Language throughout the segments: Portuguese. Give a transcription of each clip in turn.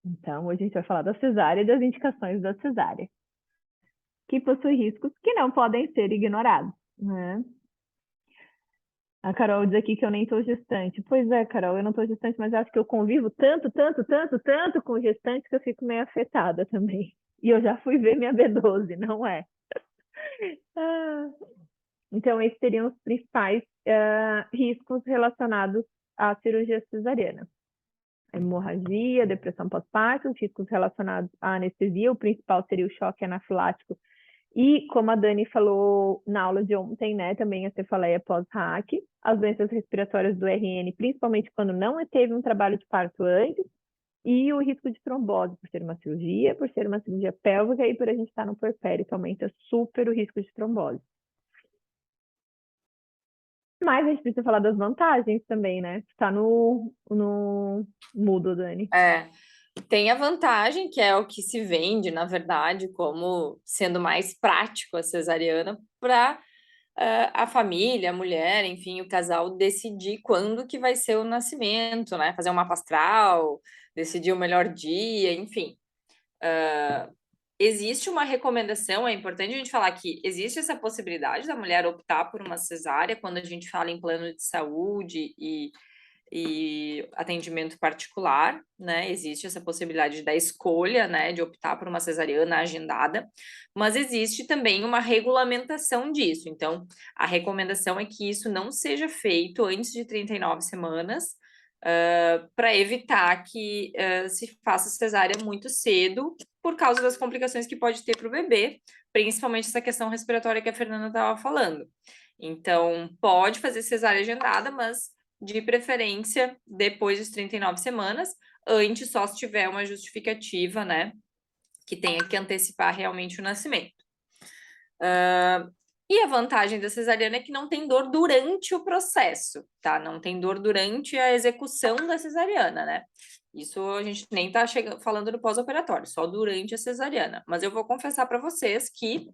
Então, hoje a gente vai falar da cesárea e das indicações da cesárea, que possui riscos que não podem ser ignorados, né? A Carol diz aqui que eu nem estou gestante. Pois é, Carol, eu não estou gestante, mas acho que eu convivo tanto com gestante que eu fico meio afetada também. E eu já fui ver minha B12, não é? Ah, então, esses seriam os principais riscos relacionados à cirurgia cesariana. Hemorragia, depressão pós-parto, os riscos relacionados à anestesia, o principal seria o choque anafilático e, como a Dani falou na aula de ontem, né, também a cefaleia pós-RAC, as doenças respiratórias do RN, principalmente quando não teve um trabalho de parto antes, e o risco de trombose, por ser uma cirurgia pélvica e por a gente estar no puerpério, que aumenta super o risco de trombose. Mas a gente precisa falar das vantagens também, né? Está no mudo, Dani. Tem a vantagem, que é o que se vende, na verdade, como sendo mais prático a cesariana para a família, a mulher, enfim, o casal decidir quando que vai ser o nascimento, né? Fazer um mapa astral, decidir o melhor dia, enfim. Existe uma recomendação, é importante a gente falar que existe essa possibilidade da mulher optar por uma cesárea quando a gente fala em plano de saúde e atendimento particular, né? Existe essa possibilidade da escolha, né, de optar por uma cesariana agendada, mas existe também uma regulamentação disso. Então, a recomendação é que isso não seja feito antes de 39 semanas, para evitar que se faça cesárea muito cedo, por causa das complicações que pode ter para o bebê, principalmente essa questão respiratória que a Fernanda estava falando. Então, pode fazer cesárea agendada, mas de preferência depois das 39 semanas, antes só se tiver uma justificativa, né, que tenha que antecipar realmente o nascimento. E a vantagem da cesariana é que não tem dor durante o processo, tá? Não tem dor durante a execução da cesariana, né? Isso a gente nem tá falando do pós-operatório, só durante a cesariana. Mas eu vou confessar para vocês que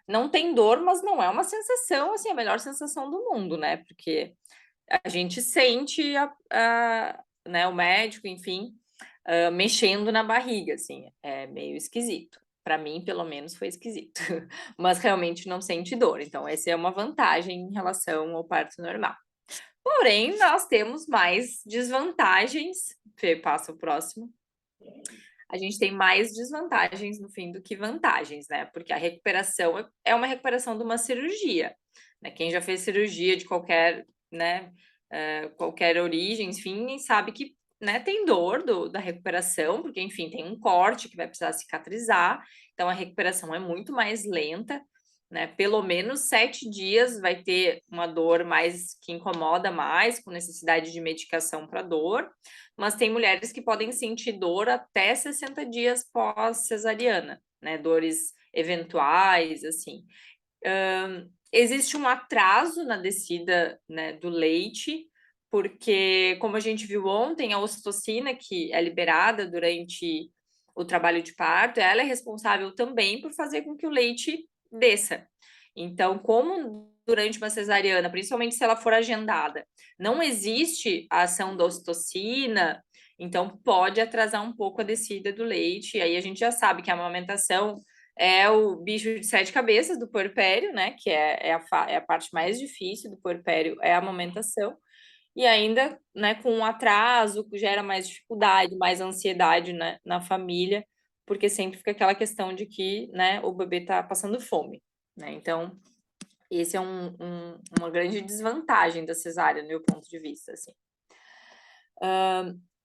não tem dor, mas não é uma sensação, assim, a melhor sensação do mundo, né? Porque a gente sente né, o médico, enfim, mexendo na barriga, assim, é meio esquisito. Para mim, pelo menos, foi esquisito. Mas realmente não sente dor. Então, essa é uma vantagem em relação ao parto normal. Porém, nós temos mais desvantagens. Fê, passa o próximo. A gente tem mais desvantagens no fim do que vantagens, né? Porque a recuperação é uma recuperação de uma cirurgia. Né? Quem já fez cirurgia de qualquer, né, qualquer origem, enfim, sabe que, né, tem dor da recuperação, porque, enfim, tem um corte que vai precisar cicatrizar, então a recuperação é muito mais lenta, né? Pelo menos 7 dias vai ter uma dor mais que incomoda mais, com necessidade de medicação para dor, mas tem mulheres que podem sentir dor até 60 dias pós-cesariana, né? Dores eventuais, assim. Existe um atraso na descida, né, do leite, porque, como a gente viu ontem, a ocitocina, que é liberada durante o trabalho de parto, ela é responsável também por fazer com que o leite desça. Então, como durante uma cesariana, principalmente se ela for agendada, não existe a ação da ocitocina, então pode atrasar um pouco a descida do leite, e aí a gente já sabe que a amamentação é o bicho de 7 cabeças do puerpério, né? Que é a parte mais difícil do puerpério, é a amamentação. E ainda, né, com um atraso, gera mais dificuldade, mais ansiedade, né, na família, porque sempre fica aquela questão de que, né, o bebê está passando fome, né? Então, esse é uma grande desvantagem da cesárea, no meu ponto de vista, assim.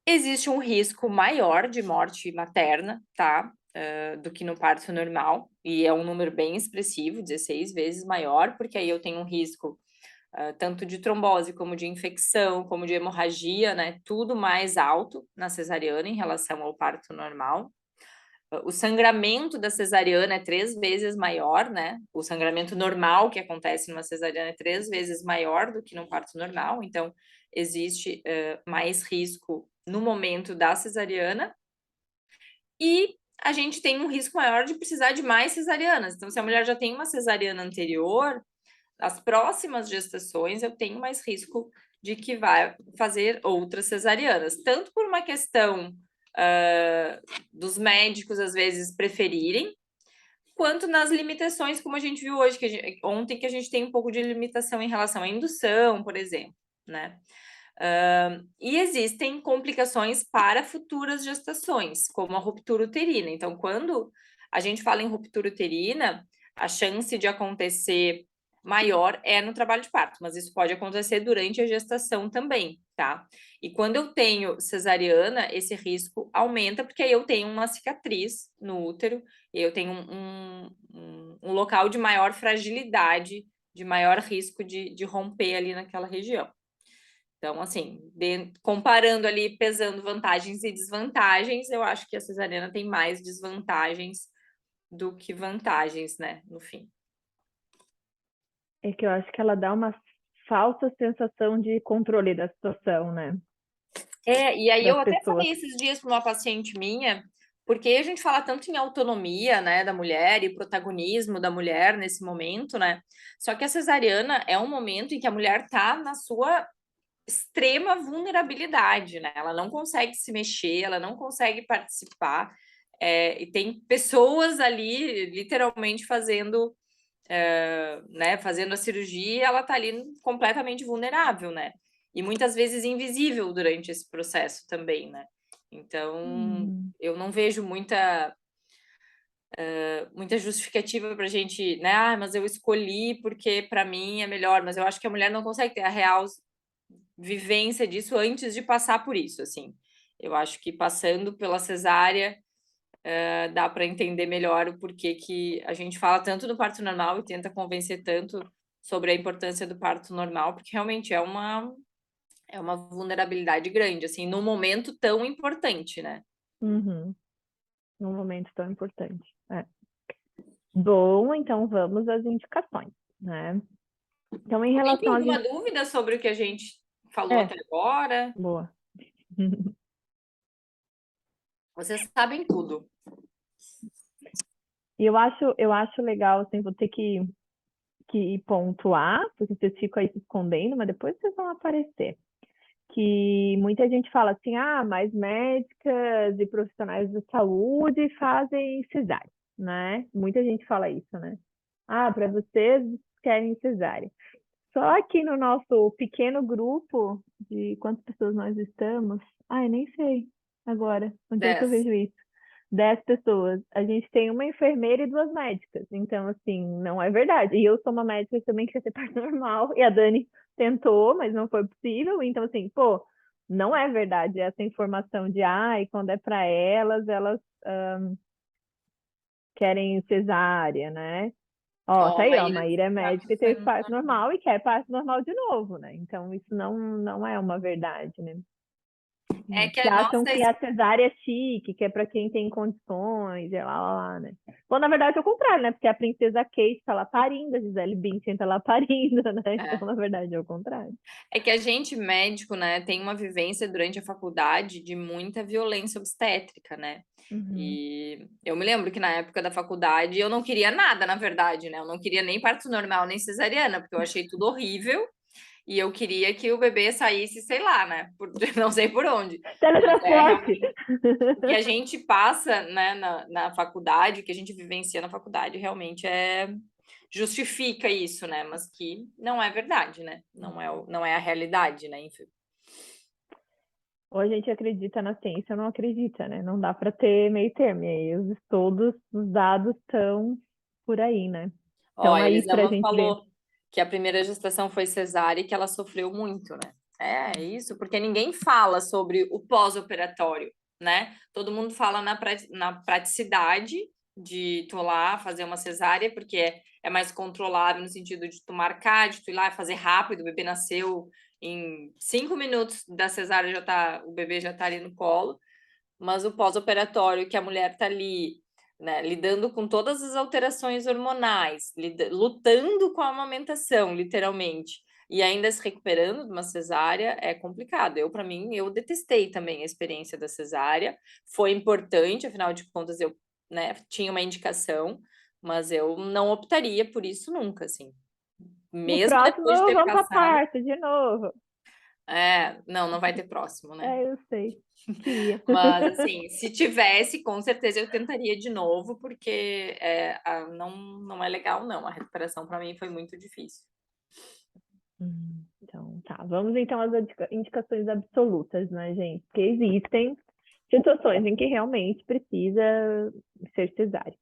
Existe um risco maior de morte materna, tá? Do que no parto normal, e é um número bem expressivo, 16 vezes maior, porque aí eu tenho um risco tanto de trombose, como de infecção, como de hemorragia, né? Tudo mais alto na cesariana em relação ao parto normal. O sangramento da cesariana é 3 vezes maior, né? O sangramento normal que acontece numa cesariana é 3 vezes maior do que no parto normal, então existe mais risco no momento da cesariana. E a gente tem um risco maior de precisar de mais cesarianas. Então, se a mulher já tem uma cesariana anterior, as próximas gestações eu tenho mais risco de que vai fazer outras cesarianas, tanto por uma questão dos médicos, às vezes, preferirem, quanto nas limitações, como a gente viu hoje, ontem, que a gente tem um pouco de limitação em relação à indução, por exemplo, né? E existem complicações para futuras gestações, como a ruptura uterina. Então, quando a gente fala em ruptura uterina, a chance de acontecer maior é no trabalho de parto, mas isso pode acontecer durante a gestação também, tá? E quando eu tenho cesariana, esse risco aumenta, porque aí eu tenho uma cicatriz no útero, e eu tenho um local de maior fragilidade, de maior risco de romper ali naquela região. Então, assim, comparando ali, pesando vantagens e desvantagens, eu acho que a cesariana tem mais desvantagens do que vantagens, né, no fim. É que eu acho que ela dá uma falsa sensação de controle da situação, né? E aí Das eu até pessoas. falei esses dias para uma paciente minha, porque a gente fala tanto em autonomia, né, da mulher e protagonismo da mulher nesse momento, né? Só que a cesariana é um momento em que a mulher tá na sua extrema vulnerabilidade, né? Ela não consegue se mexer, ela não consegue participar, e tem pessoas ali literalmente fazendo, né, fazendo a cirurgia, ela tá ali completamente vulnerável, né? E muitas vezes invisível durante esse processo também, né? Então, eu não vejo muita justificativa para a gente, né? Ah, mas eu escolhi porque para mim é melhor, mas eu acho que a mulher não consegue ter a real vivência disso antes de passar por isso, assim. Eu acho que passando pela cesárea, dá para entender melhor o porquê que a gente fala tanto do parto normal e tenta convencer tanto sobre a importância do parto normal, porque realmente é uma vulnerabilidade grande, assim, num momento tão importante, né? Uhum. Num momento tão importante. Bom, então vamos às indicações, né? Então, em Alguém tem relação às alguma dúvida sobre o que a gente falou É, até agora? boa. Vocês sabem tudo. E eu acho legal, assim, vou ter que pontuar, porque vocês ficam aí se escondendo, mas depois vocês vão aparecer. Que muita gente fala assim, mas médicas e profissionais da saúde fazem cesárea, né? Muita gente fala isso, né? Para vocês querem cesárea. Só que no nosso pequeno grupo, de quantas pessoas nós estamos? Eu nem sei agora, onde é que eu 10. vejo isso? 10 pessoas. A gente tem uma enfermeira e 2 médicas. Então, assim, não é verdade. E eu sou uma médica que também quer ter parto normal. E a Dani tentou, mas não foi possível. Então, assim, pô, não é verdade essa informação de, e quando é para elas querem cesárea, né? Ó, Ó, tá aí, ó, Maíra Maíra é já médica e foi teve parto normal e quer parto normal de novo, né? Então, isso não é uma verdade, né? É que Que a acham nossa que a cesárea é chique, que é para quem tem condições, e lá, né? Bom, na verdade é o contrário, né? Porque a princesa Kate tá lá parindo, a Gisele Bündchen tá lá parindo, né? Então, na verdade, é o contrário. É que a gente, médico, né, tem uma vivência durante a faculdade de muita violência obstétrica, né? Uhum. E eu me lembro que na época da faculdade eu não queria nada, na verdade, né? Eu não queria nem parto normal, nem cesariana, porque eu achei tudo horrível. E eu queria que o bebê saísse, sei lá, né? Não sei por onde. Mas é Teletransporte! realmente o que a gente passa, né, na faculdade, o que a gente vivencia na faculdade, realmente justifica isso, né? Mas que não é verdade, né? Não é a realidade, né? Enfim. Ou a gente acredita na ciência ou não acredita, né? Não dá para ter meio termo. E aí os estudos, os dados estão por aí, né? Ó, Estão a aí para a Elisama gente ver. falou que a primeira gestação foi cesárea e que ela sofreu muito, né? É isso, porque ninguém fala sobre o pós-operatório, né? Todo mundo fala na praticidade de tu lá fazer uma cesárea, porque é mais controlável no sentido de tu marcar, de tu ir lá fazer rápido, o bebê nasceu em 5 minutos da cesárea, o bebê já tá ali no colo, mas o pós-operatório que a mulher tá ali, né, lidando com todas as alterações hormonais, lutando com a amamentação, literalmente, e ainda se recuperando de uma cesárea, é complicado. Para mim, eu detestei também a experiência da cesárea. Foi importante, afinal de contas, eu, né, tinha uma indicação, mas eu não optaria por isso nunca, assim. No Mesmo próximo, depois de ter vamos para passado. parto de novo. Não vai ter próximo, né? Eu sei. Queria. Mas, assim, se tivesse, com certeza eu tentaria de novo, porque não é legal, não. A recuperação para mim foi muito difícil. Então, tá. Vamos então às indicações absolutas, né, gente? Porque existem situações em que realmente precisa ser cesárea.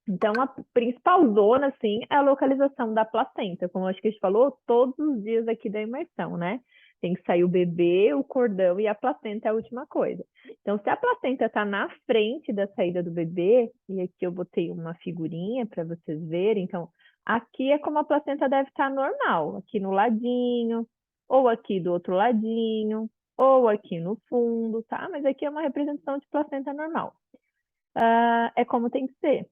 Então, a principal zona, assim, é a localização da placenta. Como acho que a gente falou, todos os dias aqui da imersão, né? Tem que sair o bebê, o cordão e a placenta é a última coisa. Então, se a placenta está na frente da saída do bebê, e aqui eu botei uma figurinha para vocês verem, então, aqui é como a placenta deve estar normal, aqui no ladinho, ou aqui do outro ladinho, ou aqui no fundo, tá? Mas aqui é uma representação de placenta normal. É como tem que ser.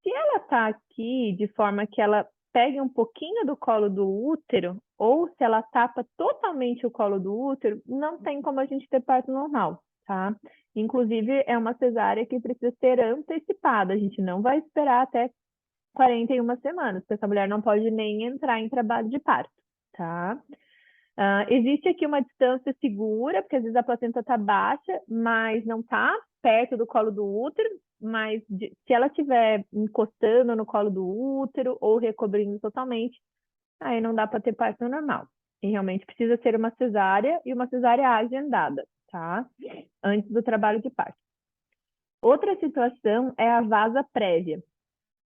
Se ela está aqui de forma que ela pegue um pouquinho do colo do útero, ou se ela tapa totalmente o colo do útero, não tem como a gente ter parto normal, tá? Inclusive, é uma cesárea que precisa ser antecipada, a gente não vai esperar até 41 semanas, porque essa mulher não pode nem entrar em trabalho de parto, tá? Existe aqui uma distância segura, porque às vezes a placenta está baixa, mas não está perto do colo do útero, mas se ela estiver encostando no colo do útero ou recobrindo totalmente, aí não dá para ter parto normal. E realmente precisa ser uma cesárea e uma cesárea agendada, tá? Antes do trabalho de parto. Outra situação é a vasa prévia,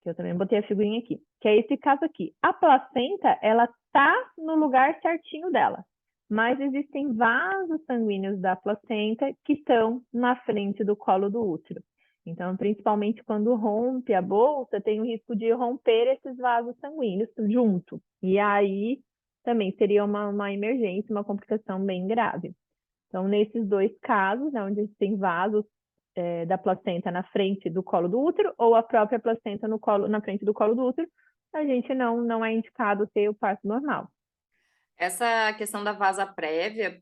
que eu também botei a figurinha aqui, que é esse caso aqui. A placenta, ela tá no lugar certinho dela, mas existem vasos sanguíneos da placenta que estão na frente do colo do útero. Então, principalmente quando rompe a bolsa, tem o risco de romper esses vasos sanguíneos junto. E aí também seria uma emergência, uma complicação bem grave. Então, nesses dois casos, né, onde tem vasos da placenta na frente do colo do útero ou a própria placenta na frente do colo do útero, a gente não é indicado ter o parto normal. Essa questão da vasa prévia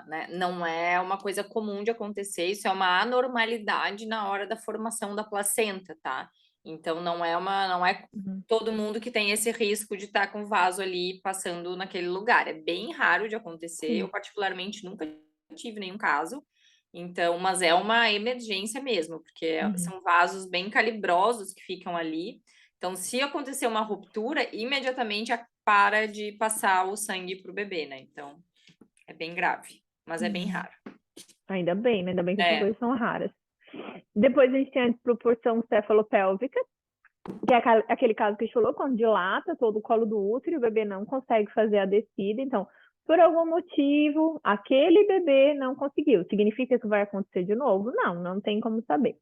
né, não é uma coisa comum de acontecer, isso é uma anormalidade na hora da formação da placenta, tá? Então não é todo mundo que tem esse risco de estar com o vaso ali passando naquele lugar. É bem raro de acontecer. Eu particularmente nunca tive nenhum caso. Então, mas é uma emergência mesmo, porque são vasos bem calibrosos que ficam ali. Então, se acontecer uma ruptura, imediatamente para de passar o sangue para o bebê, né? Então, é bem grave, mas é bem raro. Ainda bem, né? Ainda bem que essas coisas são raras. Depois a gente tem a desproporção cefalopélvica, que é aquele caso que a gente falou, quando dilata todo o colo do útero e o bebê não consegue fazer a descida. Então, por algum motivo, aquele bebê não conseguiu. Significa que vai acontecer de novo? Não tem como saber.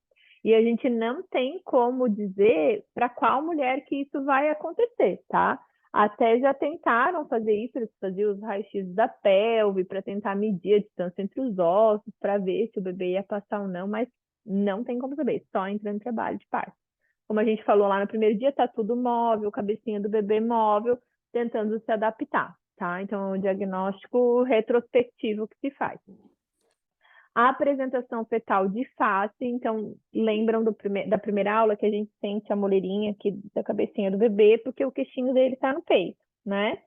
E a gente não tem como dizer para qual mulher que isso vai acontecer, tá? Até já tentaram fazer isso, eles faziam os raios-x da pelve para tentar medir a distância entre os ossos, para ver se o bebê ia passar ou não, mas não tem como saber, só entrando em trabalho de parto. Como a gente falou lá no primeiro dia, tá tudo móvel, cabecinha do bebê móvel, tentando se adaptar, tá? Então, é um diagnóstico retrospectivo que se faz. A apresentação fetal de face, então, lembram da primeira aula que a gente sente a moleirinha aqui da cabecinha do bebê, porque o queixinho dele está no peito, né?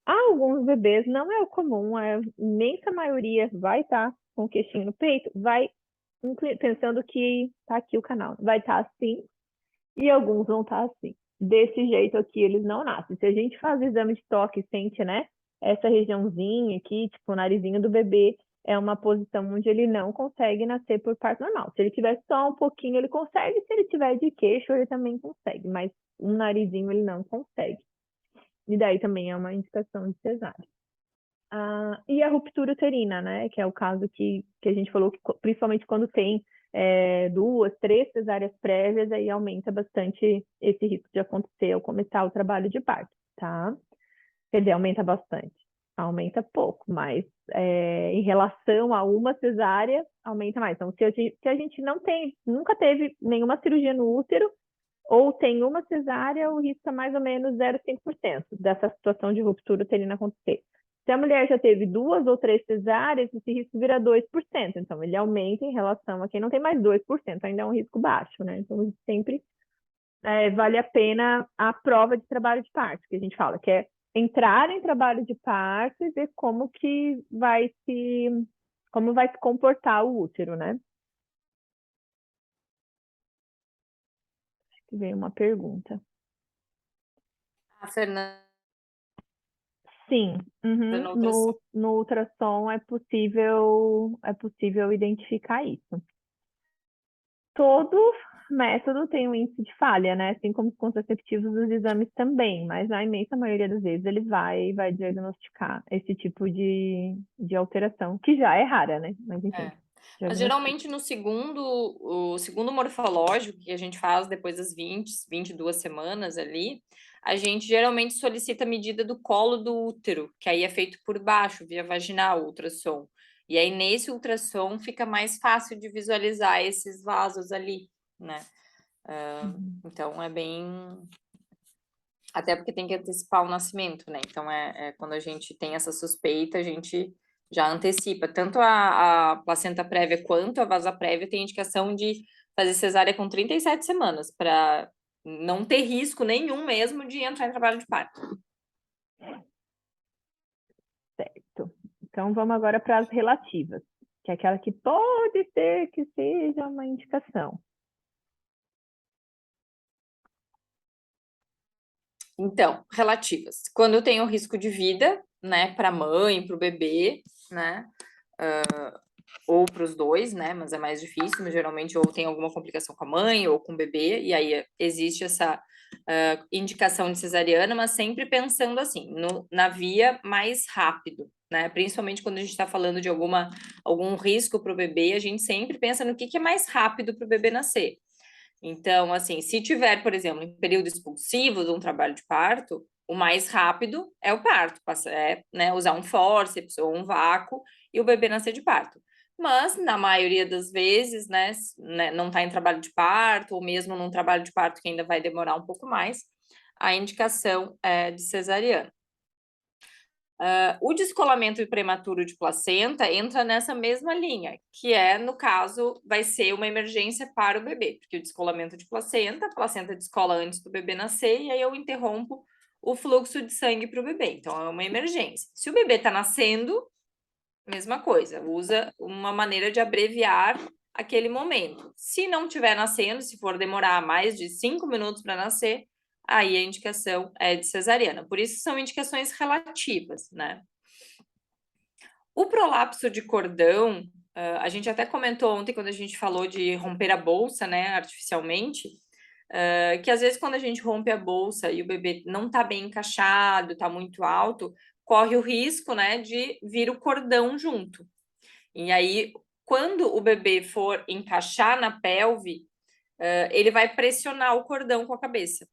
Alguns bebês, não é o comum, a imensa maioria vai estar com o queixinho no peito, vai pensando que tá aqui o canal, vai estar assim, e alguns vão estar assim. Desse jeito aqui, eles não nascem. Se a gente faz exame de toque e sente, né, essa regiãozinha aqui, tipo o narizinho do bebê, é uma posição onde ele não consegue nascer por parto normal. Se ele tiver só um pouquinho, ele consegue. Se ele tiver de queixo, ele também consegue. Mas um narizinho, ele não consegue. E daí também é uma indicação de cesárea. E a ruptura uterina, né? Que é o caso que a gente falou, que principalmente quando tem 2, 3 cesáreas prévias, aí aumenta bastante esse risco de acontecer ao começar o trabalho de parto, tá? Quer dizer, aumenta bastante. Aumenta pouco, mas em relação a uma cesárea, aumenta mais. Então, se a gente nunca teve nenhuma cirurgia no útero, ou tem uma cesárea, o risco é mais ou menos 0,5% dessa situação de ruptura uterina acontecer. Se a mulher já teve 2 ou 3 cesáreas, esse risco vira 2%. Então, ele aumenta em relação a quem não tem mais 2%, ainda é um risco baixo, né? Então, sempre vale a pena a prova de trabalho de parto, que a gente fala, que é entrar em trabalho de parto e ver como vai se comportar o útero, né? Acho que veio uma pergunta. A Fernanda Sim, no ultrassom. no ultrassom é possível identificar isso. Todo método tem um índice de falha, né? Assim como os contraceptivos dos exames também, mas na imensa maioria das vezes ele vai diagnosticar esse tipo de alteração, que já é rara, né? Mas enfim, É. Mas diagnostica. geralmente o segundo morfológico que a gente faz depois das 22 semanas ali, a gente geralmente solicita a medida do colo do útero, que aí é feito por baixo, via vaginal, o ultrassom. E aí nesse ultrassom fica mais fácil de visualizar esses vasos ali, né? Então é bem. Até porque tem que antecipar o nascimento, né? Então quando a gente tem essa suspeita, a gente já antecipa. Tanto a placenta prévia quanto a vasa prévia tem indicação de fazer cesárea com 37 semanas, para não ter risco nenhum mesmo de entrar em trabalho de parto. Certo. Então vamos agora para as relativas, que é aquela que pode ser que seja uma indicação. Então, relativas. Quando eu tenho risco de vida, né, para a mãe, para o bebê, né, ou para os dois, né, mas é mais difícil, mas geralmente ou tem alguma complicação com a mãe ou com o bebê, e aí existe essa indicação de cesariana, mas sempre pensando assim, na via mais rápido, né, principalmente quando a gente está falando de algum risco para o bebê, a gente sempre pensa no que é mais rápido para o bebê nascer. Então, assim, se tiver, por exemplo, em período expulsivo de um trabalho de parto, o mais rápido é o parto, né, usar um fórceps ou um vácuo e o bebê nascer de parto. Mas, na maioria das vezes, né, não está em trabalho de parto, ou mesmo num trabalho de parto que ainda vai demorar um pouco mais, a indicação é de cesariana. O descolamento prematuro de placenta entra nessa mesma linha, que no caso, vai ser uma emergência para o bebê, porque o descolamento de placenta, a placenta descola antes do bebê nascer, e aí eu interrompo o fluxo de sangue para o bebê. Então, é uma emergência. Se o bebê está nascendo, mesma coisa, usa uma maneira de abreviar aquele momento. Se não estiver nascendo, se for demorar mais de 5 minutos para nascer, aí a indicação é de cesariana. Por isso são indicações relativas, né? O prolapso de cordão, a gente até comentou ontem quando a gente falou de romper a bolsa, né, artificialmente, que às vezes quando a gente rompe a bolsa e o bebê não está bem encaixado, está muito alto, corre o risco, né, de vir o cordão junto. E aí, quando o bebê for encaixar na pelve, ele vai pressionar o cordão com a cabeça,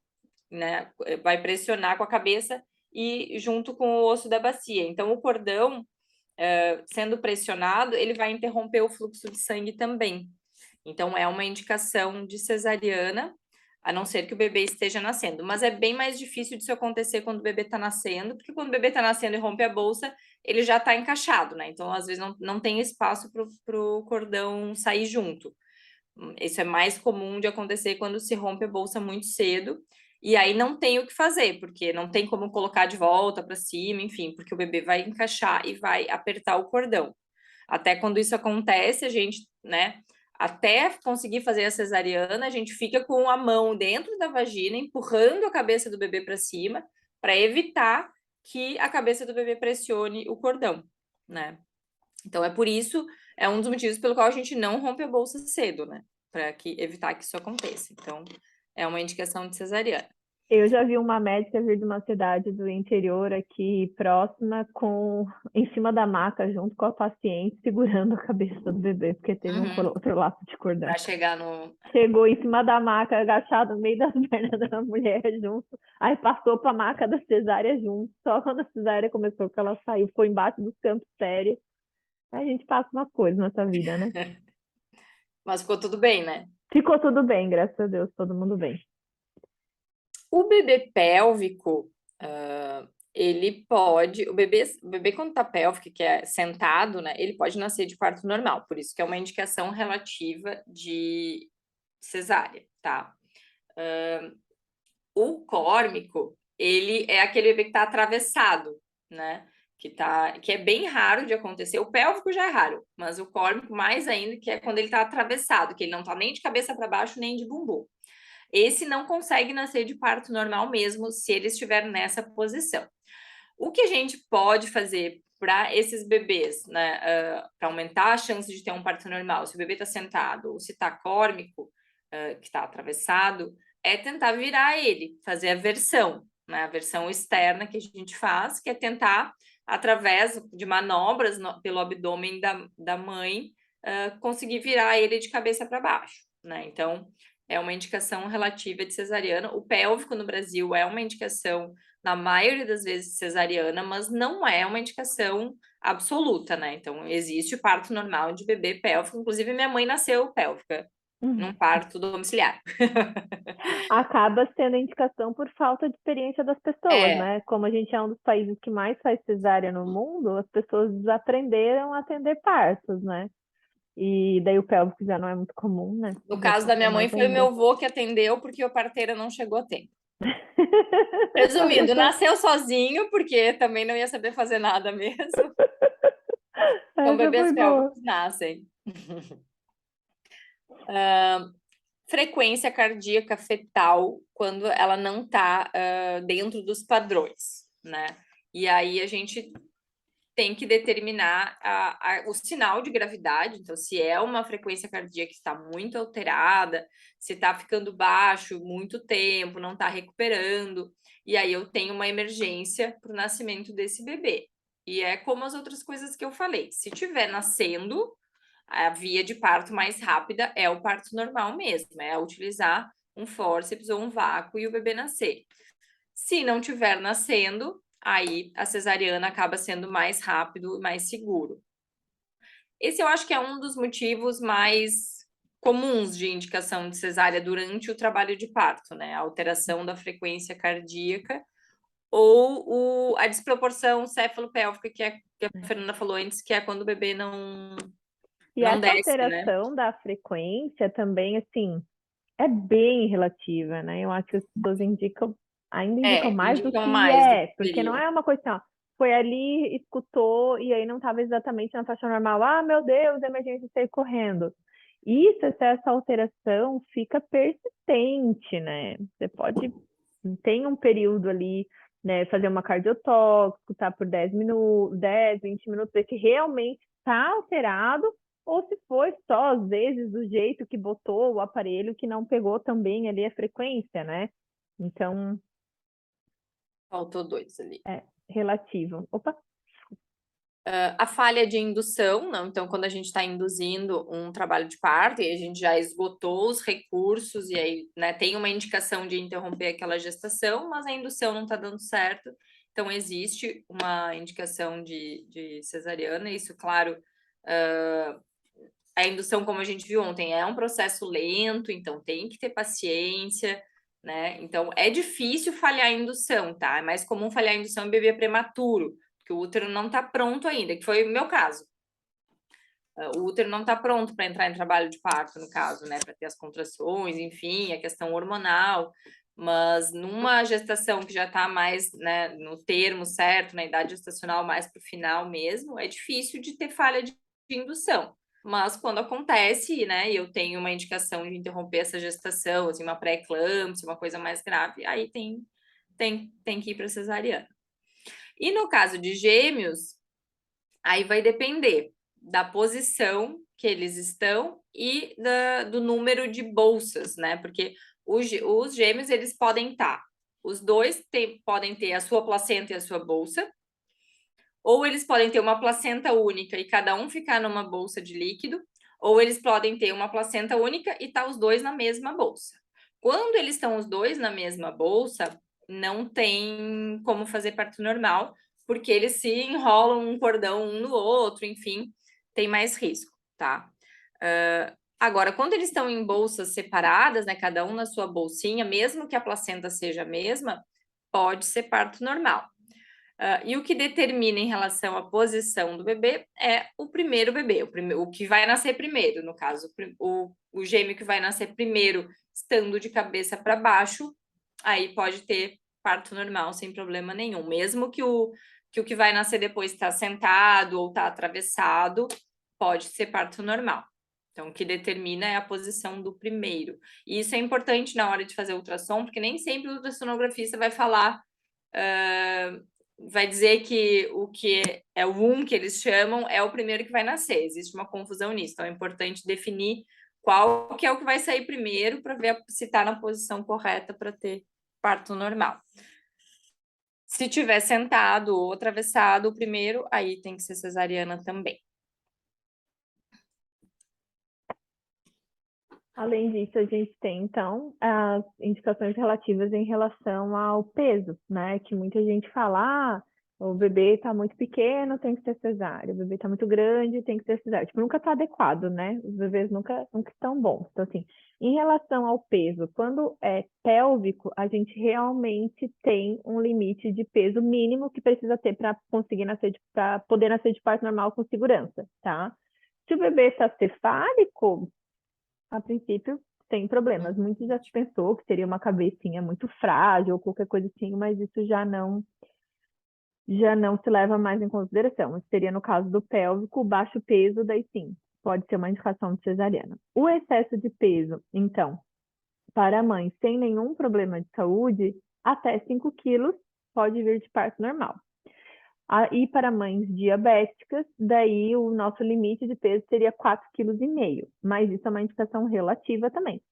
né? Vai pressionar com a cabeça e junto com o osso da bacia. Então, o cordão, sendo pressionado, ele vai interromper o fluxo de sangue também. Então, é uma indicação de cesariana, a não ser que o bebê esteja nascendo. Mas é bem mais difícil disso acontecer quando o bebê está nascendo, porque quando o bebê está nascendo e rompe a bolsa, ele já está encaixado, né? Então, às vezes, não tem espaço para o cordão sair junto. Isso é mais comum de acontecer quando se rompe a bolsa muito cedo. E aí não tem o que fazer, porque não tem como colocar de volta para cima, enfim, porque o bebê vai encaixar e vai apertar o cordão. Até quando isso acontece, a gente, né, até conseguir fazer a cesariana, a gente fica com a mão dentro da vagina, empurrando a cabeça do bebê para cima, para evitar que a cabeça do bebê pressione o cordão, né? Então é por isso, é um dos motivos pelo qual a gente não rompe a bolsa cedo, né? Para evitar que isso aconteça. Então, é uma indicação de cesariana. Eu já vi uma médica vir de uma cidade do interior aqui próxima, em cima da maca, junto com a paciente, segurando a cabeça do bebê, porque teve um prolapso de cordão. Para chegar no. Chegou em cima da maca, agachado no meio das pernas da mulher junto. Aí passou para a maca da cesárea junto. Só quando a cesárea começou que ela saiu, foi embaixo dos campos sérios. A gente passa umas coisas nessa vida, né? Mas ficou tudo bem, né? Ficou tudo bem, graças a Deus, todo mundo bem. O bebê pélvico, ele pode. O bebê, quando tá pélvico, que é sentado, né? Ele pode nascer de parto normal. Por isso que é uma indicação relativa de cesárea, tá? O córmico, ele é aquele bebê que está atravessado, né? Que é bem raro de acontecer. O pélvico já é raro, mas o córnico mais ainda, que é quando ele está atravessado, que ele não está nem de cabeça para baixo, nem de bumbum. Esse não consegue nascer de parto normal mesmo, se ele estiver nessa posição. O que a gente pode fazer para esses bebês, né, para aumentar a chance de ter um parto normal, se o bebê está sentado ou se está córmico, que está atravessado, é tentar virar ele, fazer a versão, né, a versão externa que a gente faz, que é tentar, através de manobras pelo abdômen da mãe, conseguir virar ele de cabeça para baixo, né? Então, é uma indicação relativa de cesariana. O pélvico no Brasil é uma indicação, na maioria das vezes, cesariana, mas não é uma indicação absoluta, né? Então, existe parto normal de bebê pélvico. Inclusive, minha mãe nasceu pélvica, num parto domiciliar. Acaba sendo indicação por falta de experiência das pessoas, É, né? Como a gente é um dos países que mais faz cesárea no mundo, as pessoas desaprenderam a atender partos, né? E daí o pélvico já não é muito comum, né? no Já caso da fica minha mãe, mais foi o meu ainda. avô que atendeu, porque a parteira não chegou a tempo. Resumindo, nasceu sozinho, porque também não ia saber fazer nada mesmo. Então, Essa bebês foi boa. pélvicos nascem. Frequência cardíaca fetal quando ela não está dentro dos padrões, né? E aí a gente tem que determinar o sinal de gravidade. Então, se é uma frequência cardíaca que está muito alterada, se está ficando baixo muito tempo, não está recuperando, e aí eu tenho uma emergência para o nascimento desse bebê. E é como as outras coisas que eu falei. Se tiver nascendo, a via de parto mais rápida é o parto normal mesmo, é utilizar um fórceps ou um vácuo e o bebê nascer. Se não tiver nascendo, aí a cesariana acaba sendo mais rápido e mais seguro. Esse eu acho que é um dos motivos mais comuns de indicação de cesárea durante o trabalho de parto, né? A alteração da frequência cardíaca ou a desproporção céfalo-pélvica que a Fernanda falou antes, que é quando o bebê E não essa desce, né? alteração da frequência também, assim, é bem relativa, né? Eu acho que as pessoas ainda indicam mais do Indicam que mais do que é, porque não deveriam. é uma coisa assim, ó, foi ali, escutou e aí não estava exatamente na faixa normal. Ah, meu Deus, emergência, sair correndo. Isso, se essa alteração fica persistente, né? Você pode, tem um período ali, né, fazer uma cardiotóxico, tá por 10 minutos, 10, 20 minutos, ver que realmente está alterado ou se foi só, às vezes, do jeito que botou o aparelho que não pegou também ali a frequência, né? Então, Faltou dois ali. é relativo. Opa! A falha de indução, não? Então, quando a gente está induzindo um trabalho de parto e a gente já esgotou os recursos e aí, né, tem uma indicação de interromper aquela gestação, mas a indução não está dando certo, então existe uma indicação de cesariana, isso, claro, a indução, como a gente viu ontem, é um processo lento, então tem que ter paciência, né? Então, é difícil falhar a indução, tá? É mais comum falhar a indução em bebê prematuro, que o útero não está pronto ainda, que foi o meu caso. O útero não está pronto para entrar em trabalho de parto, no caso, né? Para ter as contrações, enfim, a questão hormonal. Mas numa gestação que já está mais, né, no termo certo, na idade gestacional, mais para o final mesmo, é difícil de ter falha de indução. Mas quando acontece, né, e eu tenho uma indicação de interromper essa gestação, assim, uma pré-eclâmpsia, uma coisa mais grave, aí tem que ir para cesariana. E no caso de gêmeos, aí vai depender da posição que eles estão e do número de bolsas, né? Porque os gêmeos, eles podem estar, os dois podem ter a sua placenta e a sua bolsa, ou eles podem ter uma placenta única e cada um ficar numa bolsa de líquido, ou eles podem ter uma placenta única e estar os dois na mesma bolsa. Quando eles estão os dois na mesma bolsa, não tem como fazer parto normal, porque eles se enrolam um cordão um no outro, enfim, tem mais risco, tá? Agora, quando eles estão em bolsas separadas, né, cada um na sua bolsinha, mesmo que a placenta seja a mesma, pode ser parto normal. E o que determina em relação à posição do bebê é o primeiro bebê, o que vai nascer primeiro, no caso, o gêmeo que vai nascer primeiro, estando de cabeça para baixo, aí pode ter parto normal sem problema nenhum. Mesmo que vai nascer depois está sentado ou está atravessado, pode ser parto normal. Então, o que determina é a posição do primeiro. E isso é importante na hora de fazer ultrassom, porque nem sempre o ultrassonografista vai falar, vai dizer que o que é o que eles chamam é o primeiro que vai nascer. Existe uma confusão nisso. Então, é importante definir qual que é o que vai sair primeiro para ver se está na posição correta para ter parto normal. Se tiver sentado ou atravessado o primeiro, aí tem que ser cesariana também. Além disso, a gente tem, então, as indicações relativas em relação ao peso, né? Que muita gente fala, o bebê está muito pequeno, tem que ser cesárea. O bebê está muito grande, tem que ser cesárea. Tipo, nunca está adequado, né? Os bebês nunca estão bons. Então, assim, em relação ao peso, quando é pélvico, a gente realmente tem um limite de peso mínimo que precisa ter para conseguir nascer, para poder nascer de parto normal com segurança, tá? Se o bebê está cefálico, a princípio, sem problemas. Muitos já se pensou que seria uma cabecinha muito frágil ou qualquer coisa assim, mas isso já não se leva mais em consideração. Isso seria no caso do pélvico, baixo peso, daí sim, pode ser uma indicação de cesariana. O excesso de peso, então, para a mãe sem nenhum problema de saúde, até 5 quilos pode vir de parto normal. E para mães diabéticas, daí o nosso limite de peso seria 4,5 kg, mas isso é uma indicação relativa também.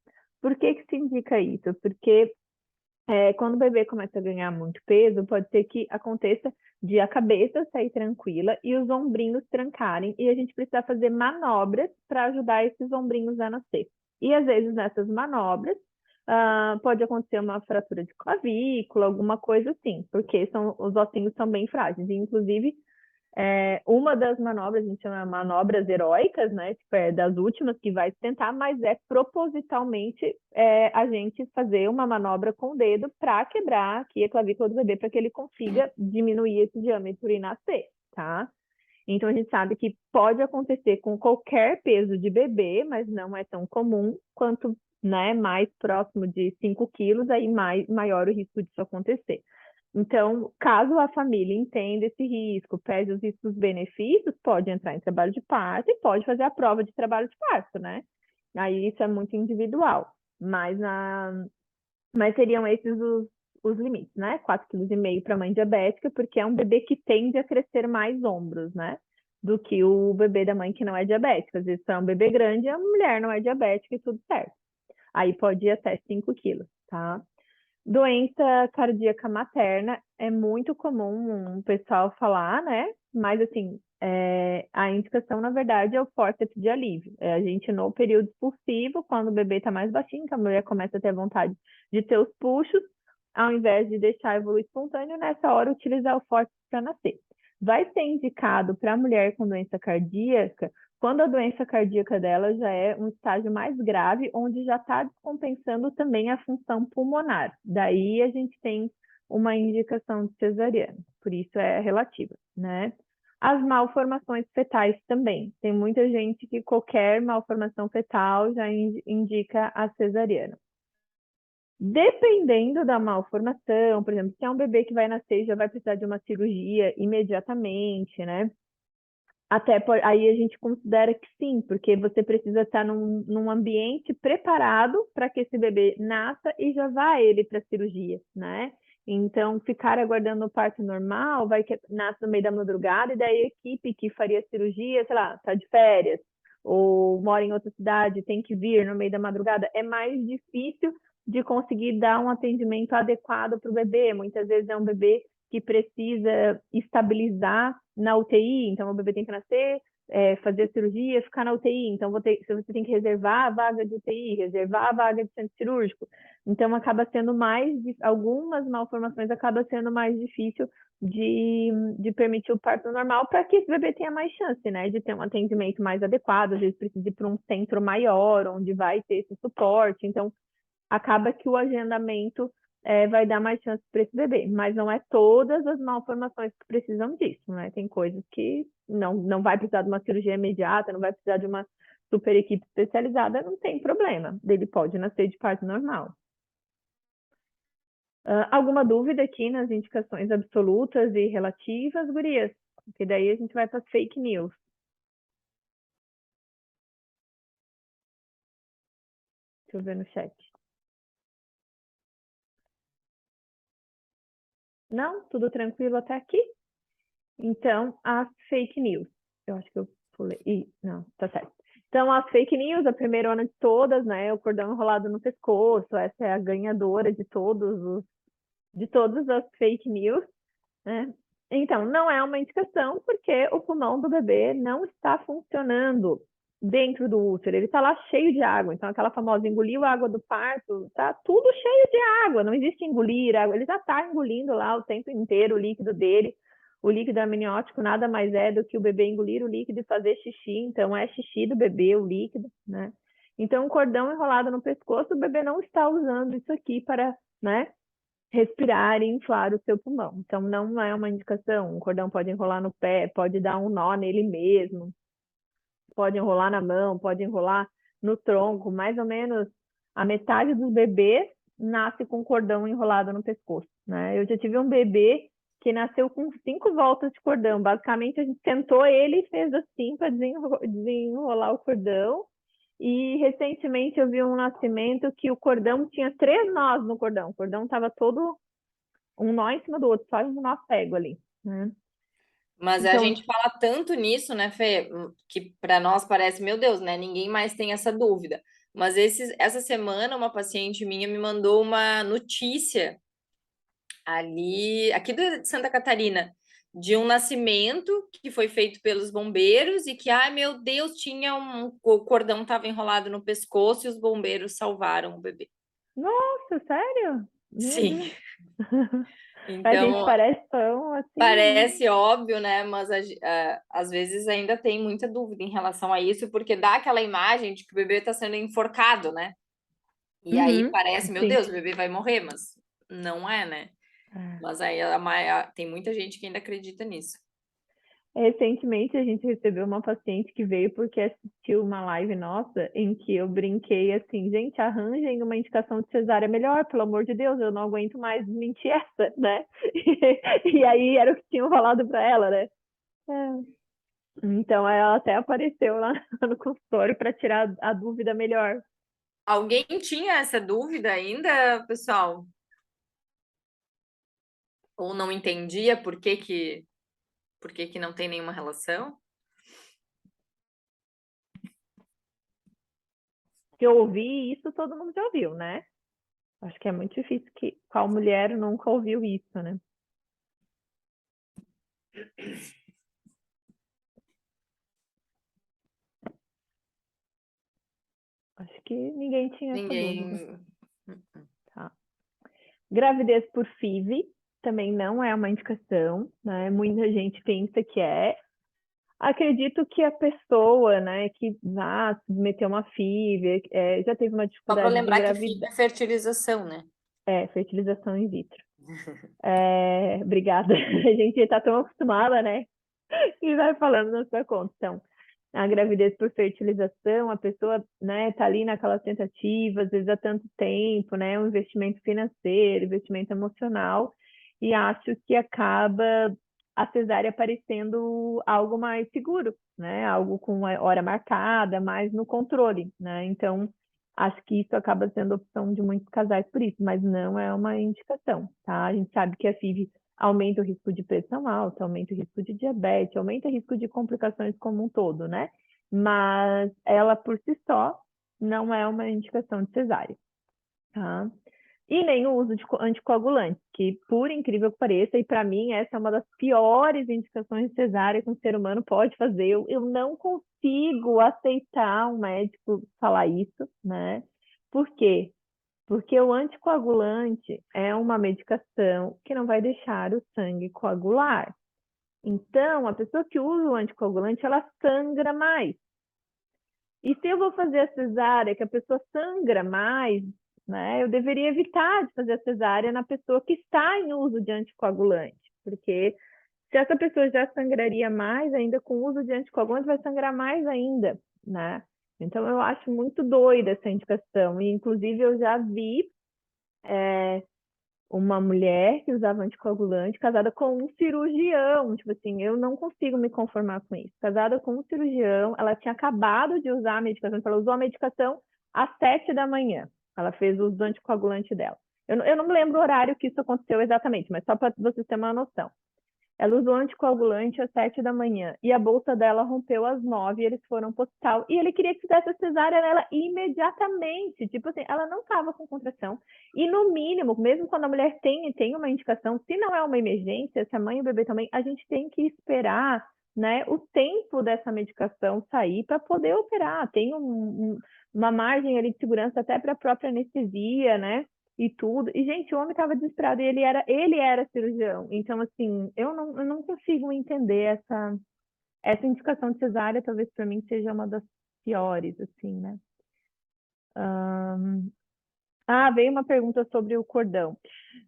Por que que se indica isso? Porque quando o bebê começa a ganhar muito peso, pode ser que aconteça de a cabeça sair tranquila e os ombrinhos trancarem, e a gente precisa fazer manobras para ajudar esses ombrinhos a nascer. E às vezes nessas manobras, pode acontecer uma fratura de clavícula, alguma coisa assim, porque os ossinhos são bem frágeis. E, inclusive, uma das manobras, a gente chama manobras heróicas, né? Tipo, das últimas que vai tentar, mas é propositalmente a gente fazer uma manobra com o dedo para quebrar aqui a clavícula do bebê, para que ele consiga diminuir esse diâmetro e nascer, tá? Então, a gente sabe que pode acontecer com qualquer peso de bebê, mas não é tão comum quanto, né, mais próximo de 5 quilos, aí maior o risco disso acontecer. Então, caso a família entenda esse risco, pese os riscos benefícios, pode entrar em trabalho de parto e pode fazer a prova de trabalho de parto, né? Aí isso é muito individual, mas seriam esses os limites, né? 4,5 kg para mãe diabética, porque é um bebê que tende a crescer mais ombros, né? Do que o bebê da mãe que não é diabética. Às vezes é um bebê grande e a mulher não é diabética e tudo certo. Aí pode ir até 5 quilos, tá? Doença cardíaca materna é muito comum o pessoal falar, né? Mas, assim, a indicação, na verdade, é o fórceps de alívio. É a gente, no período expulsivo, quando o bebê está mais baixinho, que a mulher começa a ter vontade de ter os puxos, ao invés de deixar evoluir espontâneo, nessa hora utilizar o fórceps para nascer. Vai ser indicado para a mulher com doença cardíaca quando a doença cardíaca dela já é um estágio mais grave, onde já está descompensando também a função pulmonar. Daí a gente tem uma indicação de cesariana, por isso é relativa, né? As malformações fetais também. Tem muita gente que qualquer malformação fetal já indica a cesariana. Dependendo da malformação, por exemplo, se é um bebê que vai nascer, já vai precisar de uma cirurgia imediatamente, né? Aí a gente considera que sim, porque você precisa estar num ambiente preparado para que esse bebê nasça e já vá ele para a cirurgia, né? Então, ficar aguardando o parto normal, vai que nasce no meio da madrugada, e daí a equipe que faria a cirurgia, sei lá, está de férias, ou mora em outra cidade, tem que vir no meio da madrugada, é mais difícil de conseguir dar um atendimento adequado para o bebê. Muitas vezes é um bebê que precisa estabilizar na UTI, então o bebê tem que nascer, fazer a cirurgia, ficar na UTI, então você tem que reservar a vaga de UTI, reservar a vaga de centro cirúrgico. Então acaba sendo algumas malformações acaba sendo mais difícil de permitir o parto normal para que esse bebê tenha mais chance, né, de ter um atendimento mais adequado, às vezes precisa ir para um centro maior, onde vai ter esse suporte, então acaba que o agendamento vai dar mais chance para esse bebê, mas não é todas as malformações que precisam disso, né? Tem coisas que não vai precisar de uma cirurgia imediata, não vai precisar de uma super equipe especializada, não tem problema, ele pode nascer de parto normal. Alguma dúvida aqui nas indicações absolutas e relativas, gurias? Porque daí a gente vai para as fake news. Deixa eu ver no chat. Não? Tudo tranquilo até aqui? Então, as fake news. Eu acho que eu pulei. Não, tá certo. Então, as fake news, a primeira de todas, né? O cordão enrolado no pescoço. Essa é a ganhadora de todas as fake news, né? Então, não é uma indicação porque o pulmão do bebê não está funcionando dentro do útero. Ele está lá cheio de água. Então, aquela famosa engoliu a água do parto, tá tudo cheio de água. Não existe engolir água. Ele já está engolindo lá o tempo inteiro o líquido dele. O líquido amniótico nada mais é do que o bebê engolir o líquido e fazer xixi. Então, é xixi do bebê, o líquido, né? Então, o cordão enrolado no pescoço, o bebê não está usando isso aqui para, né, respirar e inflar o seu pulmão. Então, não é uma indicação. O cordão pode enrolar no pé, pode dar um nó nele mesmo, pode enrolar na mão, pode enrolar no tronco. Mais ou menos a metade dos bebês nasce com cordão enrolado no pescoço, né? Eu já tive um bebê que nasceu com 5 voltas de cordão. Basicamente, a gente sentou ele e fez assim para desenrolar o cordão. E recentemente eu vi um nascimento que o cordão tinha 3 nós no cordão. O cordão estava todo um nó em cima do outro, só um nó cego ali, né? Mas a Então, gente fala tanto nisso, né, Fê, que para nós parece, meu Deus, né? Ninguém mais tem essa dúvida. Mas essa semana, uma paciente minha me mandou uma notícia aqui de Santa Catarina, de um nascimento que foi feito pelos bombeiros e que, ai meu Deus, o cordão estava enrolado no pescoço e os bombeiros salvaram o bebê. nossa, sério? Meu Sim. Deus. A gente Então, parece tão assim. parece óbvio, né? Mas às vezes ainda tem muita dúvida em relação a isso, porque dá aquela imagem de que o bebê está sendo enforcado, né? E aí Uhum, parece, meu sim. Deus, o bebê vai morrer, mas não é, né? Mas aí tem muita gente que ainda acredita nisso. Recentemente a gente recebeu uma paciente que veio porque assistiu uma live nossa em que eu brinquei assim, gente, arranjem uma indicação de cesárea melhor, pelo amor de Deus, eu não aguento mais mentir essa, né? E aí era o que tinham falado para ela, né? É. Então ela até apareceu lá no consultório para tirar a dúvida melhor. Alguém tinha essa dúvida ainda, pessoal? Ou não entendia por que que não tem nenhuma relação? Que eu ouvi isso, todo mundo já ouviu, né? Acho que é muito difícil que qual mulher nunca ouviu isso, né? Acho que ninguém tinha essa dúvida. Ninguém. Tá. Gravidez por FIV também não é uma indicação, né? Muita gente pensa que é. Acredito que a pessoa, né, que submeteu uma FIV, já teve uma Só para dificuldade de lembrar que FIV engravidar. é fertilização, né? Fertilização in vitro. Obrigada. A gente está tão acostumada, né? E vai falando na sua conta. Então, a gravidez por fertilização, a pessoa, né, tá ali naquelas tentativas, às vezes há tanto tempo, né, um investimento financeiro, investimento emocional, e acho que acaba a cesárea parecendo algo mais seguro, né, algo com a hora marcada, mais no controle, né, então acho que isso acaba sendo opção de muitos casais por isso, mas não é uma indicação, tá? A gente sabe que a FIV aumenta o risco de pressão alta, aumenta o risco de diabetes, aumenta o risco de complicações como um todo, né? Mas ela por si só não é uma indicação de cesárea, tá? E nem o uso de anticoagulantes, que por incrível que pareça, e para mim essa é uma das piores indicações de cesárea que um ser humano pode fazer. Eu não consigo aceitar um médico falar isso, né? Por quê? Porque o anticoagulante é uma medicação que não vai deixar o sangue coagular. Então, a pessoa que usa o anticoagulante, ela sangra mais. E se eu vou fazer a cesárea, que a pessoa sangra mais, né, eu deveria evitar de fazer a cesárea na pessoa que está em uso de anticoagulante, porque se essa pessoa já sangraria mais, ainda com o uso de anticoagulante, vai sangrar mais ainda, né? Então, eu acho muito doida essa indicação. E, inclusive, eu já vi uma mulher que usava anticoagulante, casada com um cirurgião. Tipo assim, eu não consigo me conformar com isso. Casada com um cirurgião, ela tinha acabado de usar a medicação, ela usou a medicação às 7 da manhã. Ela fez o uso do anticoagulante dela. Eu não me lembro o horário que isso aconteceu exatamente, mas só para vocês terem uma noção. Ela usou anticoagulante às 7 da manhã e a bolsa dela rompeu às 9 e eles foram pro hospital. E ele queria que fizesse a cesárea nela imediatamente. Tipo assim, ela não estava com contração. E no mínimo, mesmo quando a mulher tem uma indicação, se não é uma emergência, se a mãe e o bebê também, a gente tem que esperar, né, o tempo dessa medicação sair para poder operar. Tem uma margem ali de segurança até para a própria anestesia, né? E tudo. E, gente, o homem estava desesperado e ele era cirurgião. Então, assim, eu não consigo entender essa indicação de cesárea, talvez para mim seja uma das piores, assim, né? Veio uma pergunta sobre o cordão.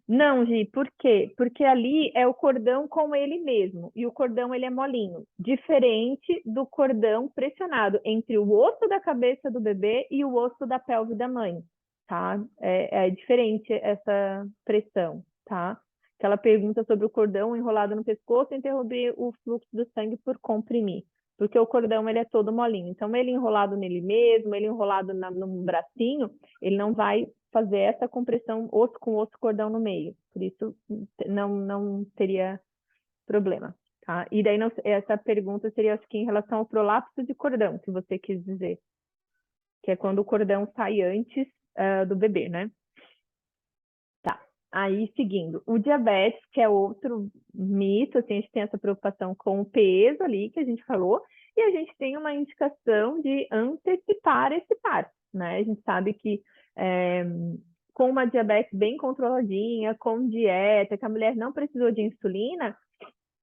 Não, Gi, por quê? Porque ali é o cordão com ele mesmo, e o cordão ele é molinho, diferente do cordão pressionado entre o osso da cabeça do bebê e o osso da pelve da mãe, tá? É diferente essa pressão, tá? Aquela pergunta sobre o cordão enrolado no pescoço interromper o fluxo do sangue por comprimir, porque o cordão ele é todo molinho, então ele enrolado nele mesmo, ele enrolado no bracinho, ele não vai fazer essa compressão osso com osso, cordão no meio. Por isso, não teria problema. Tá? E daí, essa pergunta seria, acho que, em relação ao prolapso de cordão, que você quis dizer. Que é quando o cordão sai antes do bebê, né? Tá. Aí, seguindo, o diabetes, que é outro mito, assim, a gente tem essa preocupação com o peso ali, que a gente falou, e a gente tem uma indicação de antecipar esse parto, né? A gente sabe que com uma diabetes bem controladinha, com dieta, que a mulher não precisou de insulina,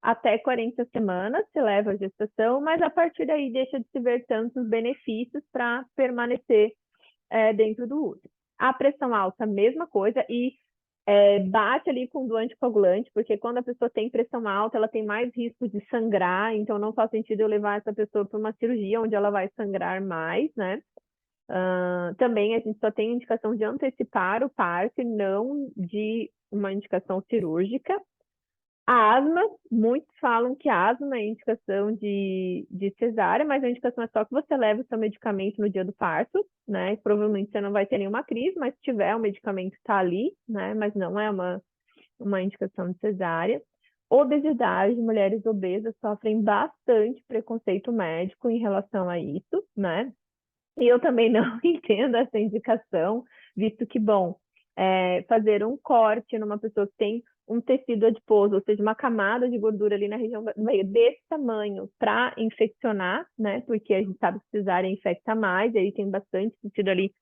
até 40 semanas se leva a gestação, mas a partir daí deixa de se ver tantos benefícios para permanecer dentro do útero. A pressão alta, mesma coisa, e bate ali com o do anticoagulante, porque quando a pessoa tem pressão alta, ela tem mais risco de sangrar, então não faz sentido eu levar essa pessoa para uma cirurgia onde ela vai sangrar mais, né? Também a gente só tem indicação de antecipar o parto, não de uma indicação cirúrgica. A asma, muitos falam que a asma é indicação de cesárea, mas a indicação é só que você leve o seu medicamento no dia do parto, né? Provavelmente você não vai ter nenhuma crise, mas se tiver, o medicamento está ali, né? Mas não é uma indicação de cesárea. Obesidade, mulheres obesas sofrem bastante preconceito médico em relação a isso, né? E eu também não entendo essa indicação, visto que, bom, fazer um corte numa pessoa que tem um tecido adiposo, ou seja, uma camada de gordura ali na região do meio desse tamanho para infeccionar, né? Porque a gente sabe que cesárea infecta mais, e aí tem bastante tecido ali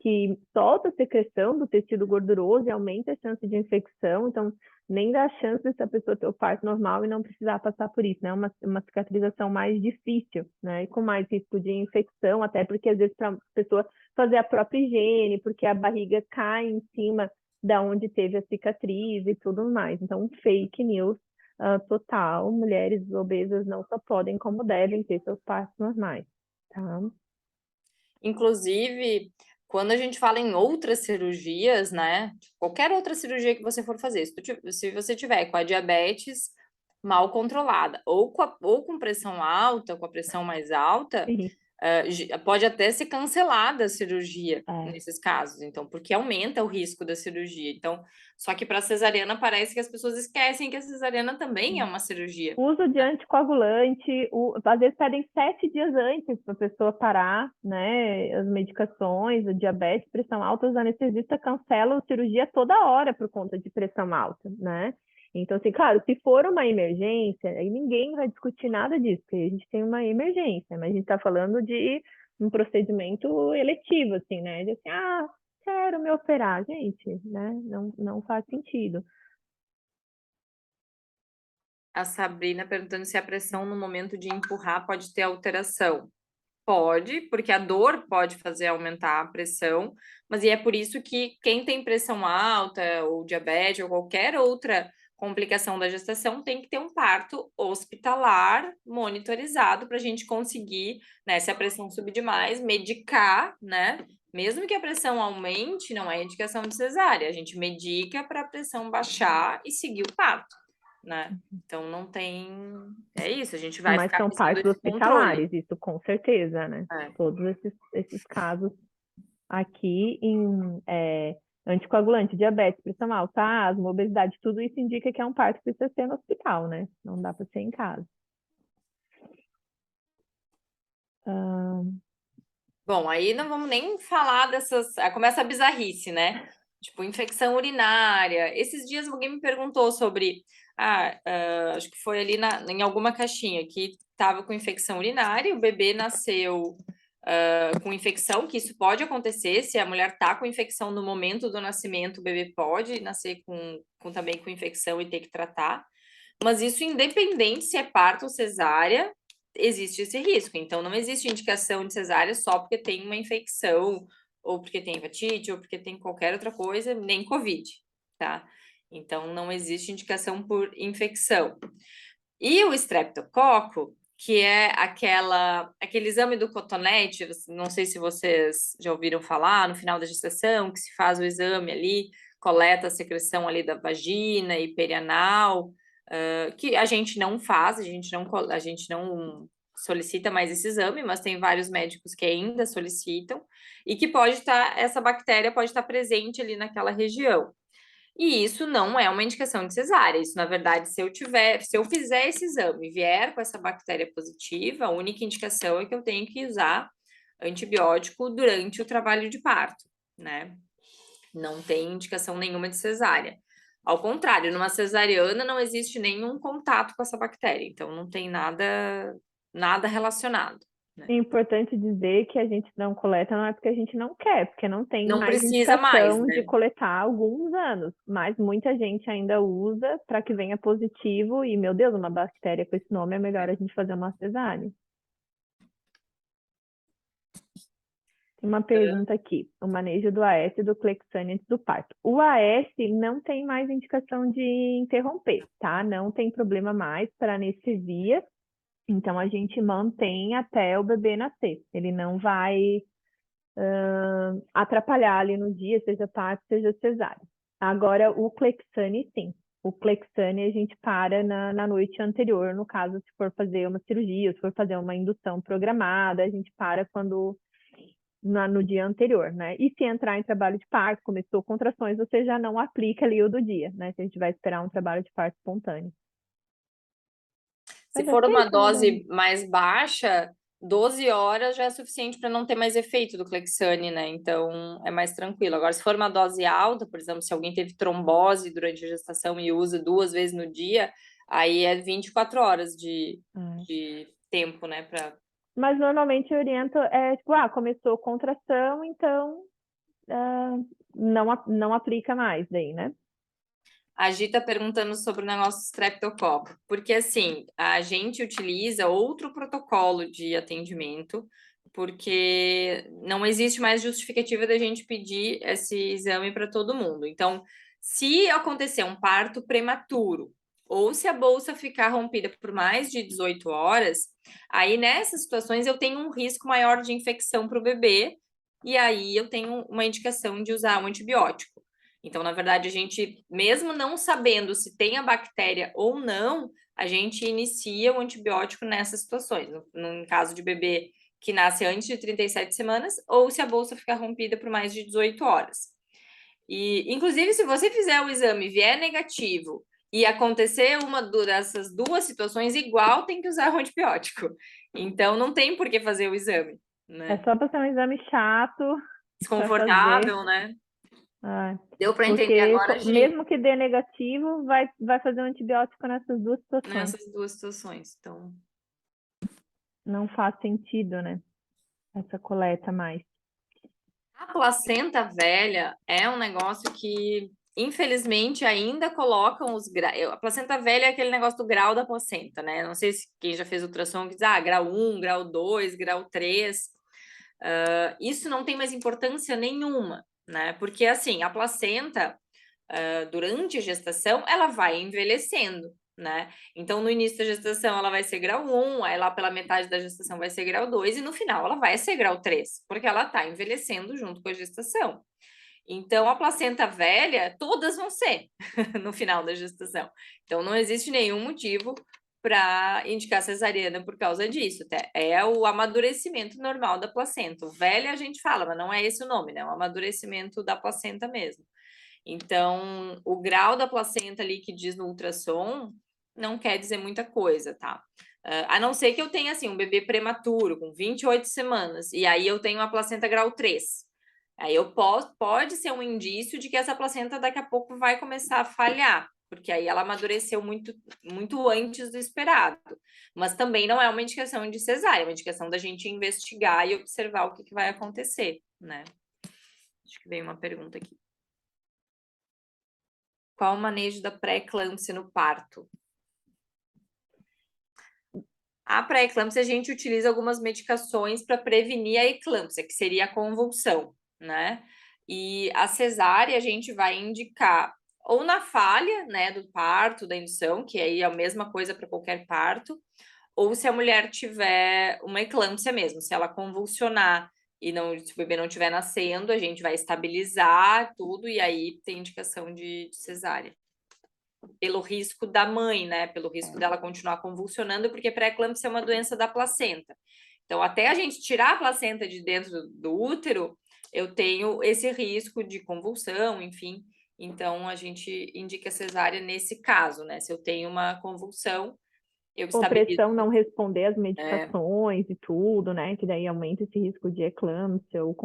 que solta a secreção do tecido gorduroso e aumenta a chance de infecção, então nem dá chance dessa pessoa ter o parto normal e não precisar passar por isso, né? Uma cicatrização mais difícil, né? E com mais risco de infecção, até porque às vezes para a pessoa fazer a própria higiene, porque a barriga cai em cima da onde teve a cicatriz e tudo mais. Então, fake news total. Mulheres obesas não só podem, como devem ter seus partos normais, tá? Inclusive, quando a gente fala em outras cirurgias, né? Qualquer outra cirurgia que você for fazer, se você tiver com a diabetes mal controlada, ou com pressão alta, com a pressão mais alta, Sim. pode até ser cancelada a cirurgia É. nesses casos, então, porque aumenta o risco da cirurgia. Então, só que para cesariana parece que as pessoas esquecem que a cesariana também é uma cirurgia. Uso de anticoagulante, às vezes pedem 7 dias antes para a pessoa parar, né? As medicações, o diabetes, pressão alta, os anestesistas cancelam a cirurgia toda hora por conta de pressão alta, né? Então, assim, claro, se for uma emergência, aí ninguém vai discutir nada disso, porque a gente tem uma emergência, mas a gente está falando de um procedimento eletivo, assim, né? De assim, quero me operar, gente, né? Não faz sentido. A Sabrina perguntando se a pressão no momento de empurrar pode ter alteração. Pode, porque a dor pode fazer aumentar a pressão, mas é por isso que quem tem pressão alta, ou diabetes, ou qualquer outra complicação da gestação, tem que ter um parto hospitalar monitorizado para a gente conseguir, né, se a pressão subir demais, medicar, né, Mesmo que a pressão aumente, não é indicação de cesárea. A gente medica para a pressão baixar e seguir o parto, né? Então não tem. É isso, a gente vai Mas ficar são fazendo partos esse controle. hospitalares, isso com certeza, né? É. Todos esses casos aqui em anticoagulante, diabetes, pressão alta, asma, obesidade, tudo isso indica que é um parto que precisa ser no hospital, né? Não dá para ser em casa. Bom, aí não vamos nem falar dessas. Aí começa a bizarrice, né? Tipo, infecção urinária. Esses dias alguém me perguntou sobre. Acho que foi ali em alguma caixinha que estava com infecção urinária, e o bebê nasceu com infecção, que isso pode acontecer, se a mulher tá com infecção no momento do nascimento, o bebê pode nascer também com infecção e ter que tratar. Mas isso independente se é parto ou cesárea, existe esse risco. Então, não existe indicação de cesárea só porque tem uma infecção, ou porque tem hepatite, ou porque tem qualquer outra coisa, nem Covid, tá? Então, não existe indicação por infecção. E o estreptococo, que é aquele exame do cotonete, não sei se vocês já ouviram falar, no final da gestação, que se faz o exame ali, coleta a secreção ali da vagina e perianal, que a gente não faz, a gente não solicita mais esse exame, mas tem vários médicos que ainda solicitam, e que essa bactéria pode estar presente ali naquela região. E isso não é uma indicação de cesárea. Isso, na verdade, se eu fizer esse exame e vier com essa bactéria positiva, a única indicação é que eu tenho que usar antibiótico durante o trabalho de parto, né? Não tem indicação nenhuma de cesárea. Ao contrário, numa cesariana não existe nenhum contato com essa bactéria, então não tem nada relacionado, É né? importante dizer que a gente não coleta não é porque a gente não quer, porque não tem Não mais precisa mais, indicação de né? coletar há alguns anos, mas muita gente ainda usa para que venha positivo e, meu Deus, uma bactéria com esse nome é melhor a gente fazer uma cesárea. Tem uma pergunta aqui, o manejo do AS e do Clexane antes do parto. O AS não tem mais indicação de interromper, tá? Não tem problema mais para anestesia, então a gente mantém até o bebê nascer. Ele não vai atrapalhar ali no dia, seja parto, seja cesárea. Agora, o Clexane, sim. O Clexane a gente para na noite anterior, no caso, se for fazer uma cirurgia, se for fazer uma indução programada, a gente para no dia anterior, né? E se entrar em trabalho de parto, começou contrações, você já não aplica ali o do dia, né? Se a gente vai esperar um trabalho de parto espontâneo. Se Mas acho for que é uma isso, né, Dani? dose mais baixa, 12 horas já é suficiente para não ter mais efeito do Clexane, né? Então é mais tranquilo. Agora, se for uma dose alta, por exemplo, se alguém teve trombose durante a gestação e usa 2 vezes no dia, aí é 24 horas de tempo, né? Mas normalmente eu oriento, tipo, começou contração, então não aplica mais daí, né? A Gi tá perguntando sobre o negócio do streptococcus, porque assim, a gente utiliza outro protocolo de atendimento, porque não existe mais justificativa da gente pedir esse exame para todo mundo. Então, se acontecer um parto prematuro, ou se a bolsa ficar rompida por mais de 18 horas, aí nessas situações eu tenho um risco maior de infecção para o bebê, e aí eu tenho uma indicação de usar um antibiótico. Então, na verdade, a gente, mesmo não sabendo se tem a bactéria ou não, a gente inicia o antibiótico nessas situações. No caso de bebê que nasce antes de 37 semanas, ou se a bolsa ficar rompida por mais de 18 horas. E, inclusive, se você fizer o exame e vier negativo e acontecer uma dessas duas situações, igual tem que usar o antibiótico. Então, não tem por que fazer o exame, É né? só para ser um exame chato para fazer. Desconfortável, né? Deu para entender Porque agora, Gi? mesmo que dê negativo, vai fazer um antibiótico nessas duas situações. Nessas duas situações. Então, Não faz sentido, né? Essa coleta mais. a placenta velha é um negócio que, infelizmente, ainda colocam os graus. A placenta velha é aquele negócio do grau da placenta, né? Não sei se quem já fez ultrassom que diz, grau 1, grau 2, grau 3. Isso não tem mais importância nenhuma, né? Porque, assim, a placenta, durante a gestação, ela vai envelhecendo, né? Então, no início da gestação, ela vai ser grau 1, aí lá pela metade da gestação vai ser grau 2, e no final ela vai ser grau 3, porque ela tá envelhecendo junto com a gestação. Então, a placenta velha, todas vão ser no final da gestação. Então, não existe nenhum motivo para indicar cesariana por causa disso. É o amadurecimento normal da placenta. O velha a gente fala, mas não é esse o nome, né? É o amadurecimento da placenta mesmo. Então, o grau da placenta ali que diz no ultrassom não quer dizer muita coisa, tá? A não ser que eu tenha, assim, um bebê prematuro, com 28 semanas, e aí eu tenho uma placenta grau 3. Aí pode ser um indício de que essa placenta daqui a pouco vai começar a falhar, porque aí ela amadureceu muito, muito antes do esperado. Mas também não é uma indicação de cesárea, é uma indicação da gente investigar e observar o que vai acontecer, né? Acho que veio uma pergunta aqui. Qual o manejo da pré-eclâmpsia no parto? A pré-eclâmpsia, a gente utiliza algumas medicações para prevenir a eclâmpsia, que seria a convulsão, né? E a cesárea, a gente vai indicar ou na falha, né, do parto, da indução, que aí é a mesma coisa para qualquer parto, ou se a mulher tiver uma eclâmpsia mesmo, se ela convulsionar e se o bebê não estiver nascendo, a gente vai estabilizar tudo e aí tem indicação de cesárea. Pelo risco da mãe, né? Pelo risco dela continuar convulsionando, porque pré-eclâmpsia é uma doença da placenta. Então, até a gente tirar a placenta de dentro do útero, eu tenho esse risco de convulsão, enfim. Então, a gente indica cesárea nesse caso, né? Se eu tenho uma convulsão, eu estabilizo. Opressão, não responder às medicações e tudo, né? Que daí aumenta esse risco de eclâmpsia ou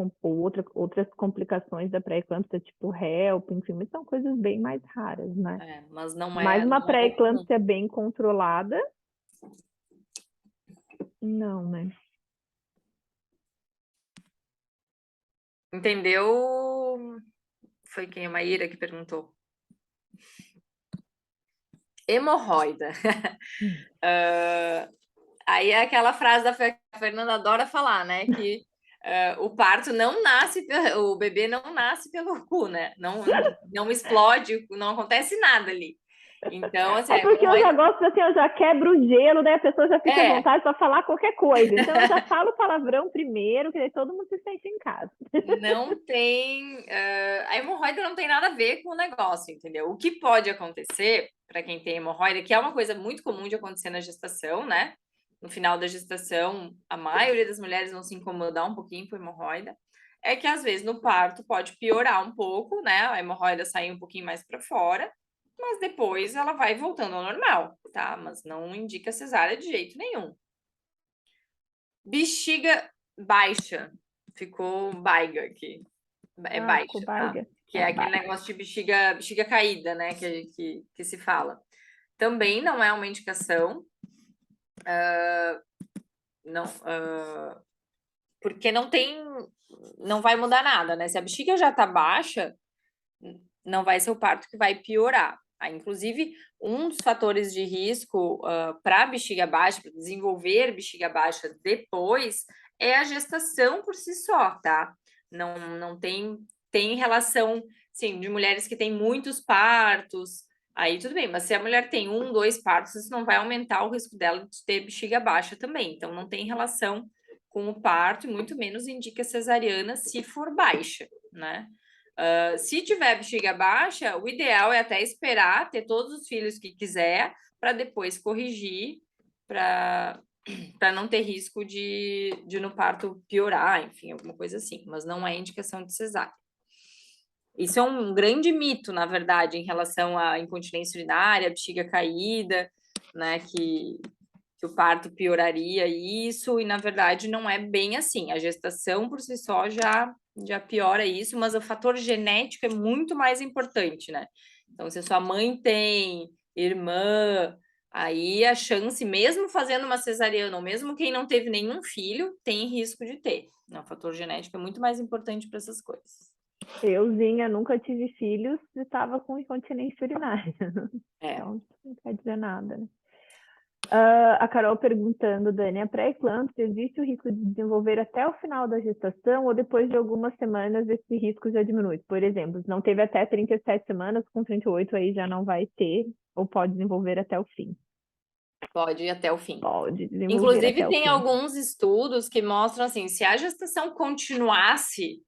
outras complicações da pré-eclâmpsia, tipo HELP, enfim, mas são coisas bem mais raras, né? Mas não Mas é, uma não é comum. pré-eclâmpsia bem controlada, não, né? Entendeu? Foi quem? A Maíra que perguntou. Hemorroida. Aí é aquela frase da a Fernanda adora falar, né? Que o parto não nasce, o bebê não nasce pelo cu, né? Não explode, não acontece nada ali. Então, assim, É porque eu já gosto assim, eu já quebro o gelo, né? A pessoa já fica à vontade para falar qualquer coisa. Então eu já falo palavrão primeiro, que daí todo mundo se sente em casa. Não tem. A hemorroida não tem nada a ver com o negócio, entendeu? O que pode acontecer para quem tem hemorroida, que é uma coisa muito comum de acontecer na gestação, né? No final da gestação, a maioria das mulheres vão se incomodar um pouquinho com hemorroida. É que às vezes no parto pode piorar um pouco, né? A hemorroida sair um pouquinho mais para fora, mas depois ela vai voltando ao normal, tá? Mas não indica cesárea de jeito nenhum. Bexiga baixa. Ficou baiga aqui. É baixa, tá? Que é aquele negócio de bexiga caída, né? Que se fala. Também não é uma indicação. Não, porque não vai mudar nada, né? Se a bexiga já tá baixa, não vai ser o parto que vai piorar. Inclusive, um dos fatores de risco para bexiga baixa, para desenvolver bexiga baixa depois, é a gestação por si só, tá? Não tem relação, sim, de mulheres que têm muitos partos, aí tudo bem, mas se a mulher tem 1, 2 partos, isso não vai aumentar o risco dela de ter bexiga baixa também. Então, não tem relação com o parto, e muito menos indica cesariana se for baixa, né? Se tiver bexiga baixa, o ideal é até esperar ter todos os filhos que quiser para depois corrigir, para não ter risco de no parto piorar, enfim, alguma coisa assim. Mas não é indicação de cesárea. Isso é um grande mito, na verdade, em relação à incontinência urinária, bexiga caída, né? Que o parto pioraria isso, e na verdade não é bem assim. A gestação por si só já piora isso, mas o fator genético é muito mais importante, né? Então, se a sua mãe tem, irmã, aí a chance, mesmo fazendo uma cesariana, ou mesmo quem não teve nenhum filho, tem risco de ter. O fator genético é muito mais importante para essas coisas. Euzinha, nunca tive filhos e estava com incontinência urinária. Então, não quer dizer nada, né? A Carol perguntando, Dani, a pré-eclâmpsia, existe o risco de desenvolver até o final da gestação ou depois de algumas semanas esse risco já diminui? Por exemplo, se não teve até 37 semanas, com 38 aí já não vai ter ou pode desenvolver até o fim? Pode ir até o fim. Pode desenvolver Inclusive, até o tem fim. alguns estudos que mostram assim, se a gestação continuasse,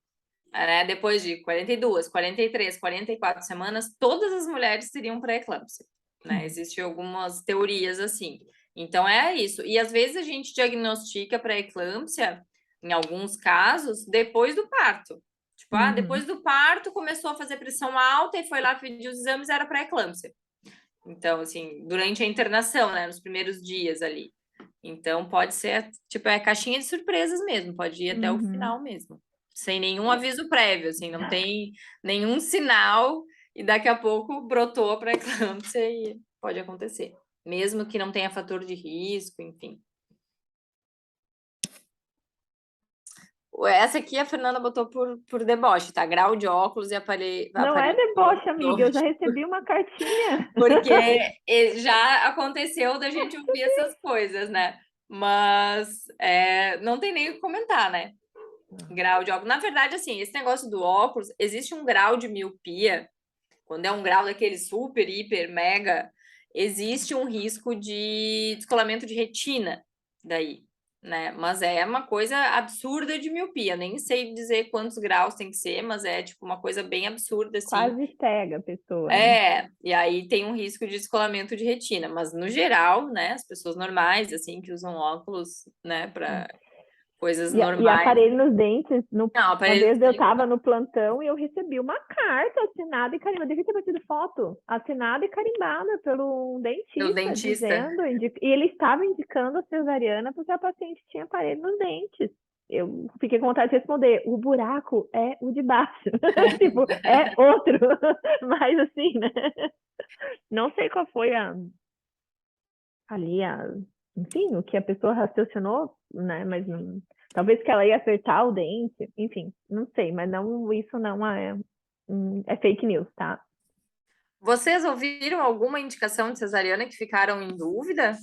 né, depois de 42, 43, 44 semanas, todas as mulheres teriam pré-eclâmpsia, né? Existem algumas teorias assim. Então, é isso. E às vezes a gente diagnostica pré-eclâmpsia, em alguns casos, depois do parto. Tipo, depois do parto começou a fazer pressão alta e foi lá pedir os exames, era pré-eclâmpsia. Então, assim, durante a internação, né, nos primeiros dias ali. Então, pode ser, tipo, é caixinha de surpresas mesmo, pode ir até o final mesmo. Sem nenhum aviso prévio, assim, não tem nenhum sinal e daqui a pouco brotou a pré-eclâmpsia e pode acontecer. Mesmo que não tenha fator de risco, enfim. Essa aqui a Fernanda botou por deboche, tá? Grau de óculos e Não é aparelho deboche, amiga, eu já odontológico. recebi uma cartinha. Porque já aconteceu da gente ouvir essas coisas, né? Mas não tem nem o que comentar, né? Grau de óculos. Na verdade, assim, esse negócio do óculos, existe um grau de miopia, quando é um grau daquele super, hiper, mega, existe um risco de descolamento de retina daí, né? Mas é uma coisa absurda de miopia. Nem sei dizer quantos graus tem que ser, mas é tipo uma coisa bem absurda, assim. Quase cega a pessoa, né? E aí tem um risco de descolamento de retina, mas no geral, né, as pessoas normais, assim, que usam óculos, né, para coisas E normais. aparelho nos dentes, Não, uma aparelho vez eu estava no plantão e eu recebi uma carta assinada e carimbada, devia ter batido foto, assinada e carimbada pelo pelo dentista, dentista. dizendo, e ele estava indicando a cesariana porque a paciente tinha aparelho nos dentes. Eu fiquei com vontade de responder, o buraco é o de baixo, tipo, é outro, mas assim, né? Não sei qual foi ali, enfim, o que a pessoa raciocinou, né? Mas não, talvez que ela ia acertar o dente, enfim, não sei, mas não, isso não é fake news, tá? Vocês ouviram alguma indicação de cesariana que ficaram em dúvida?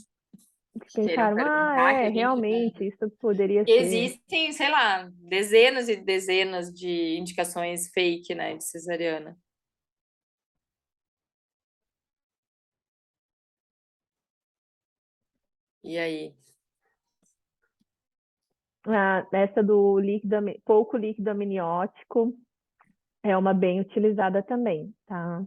Que Que queiram pensaram, perguntar, que a gente realmente, isso poderia ser. existem, sei lá, dezenas e dezenas de indicações fake, né, de cesariana. E aí? Essa do líquido, pouco líquido amniótico é uma bem utilizada também, tá?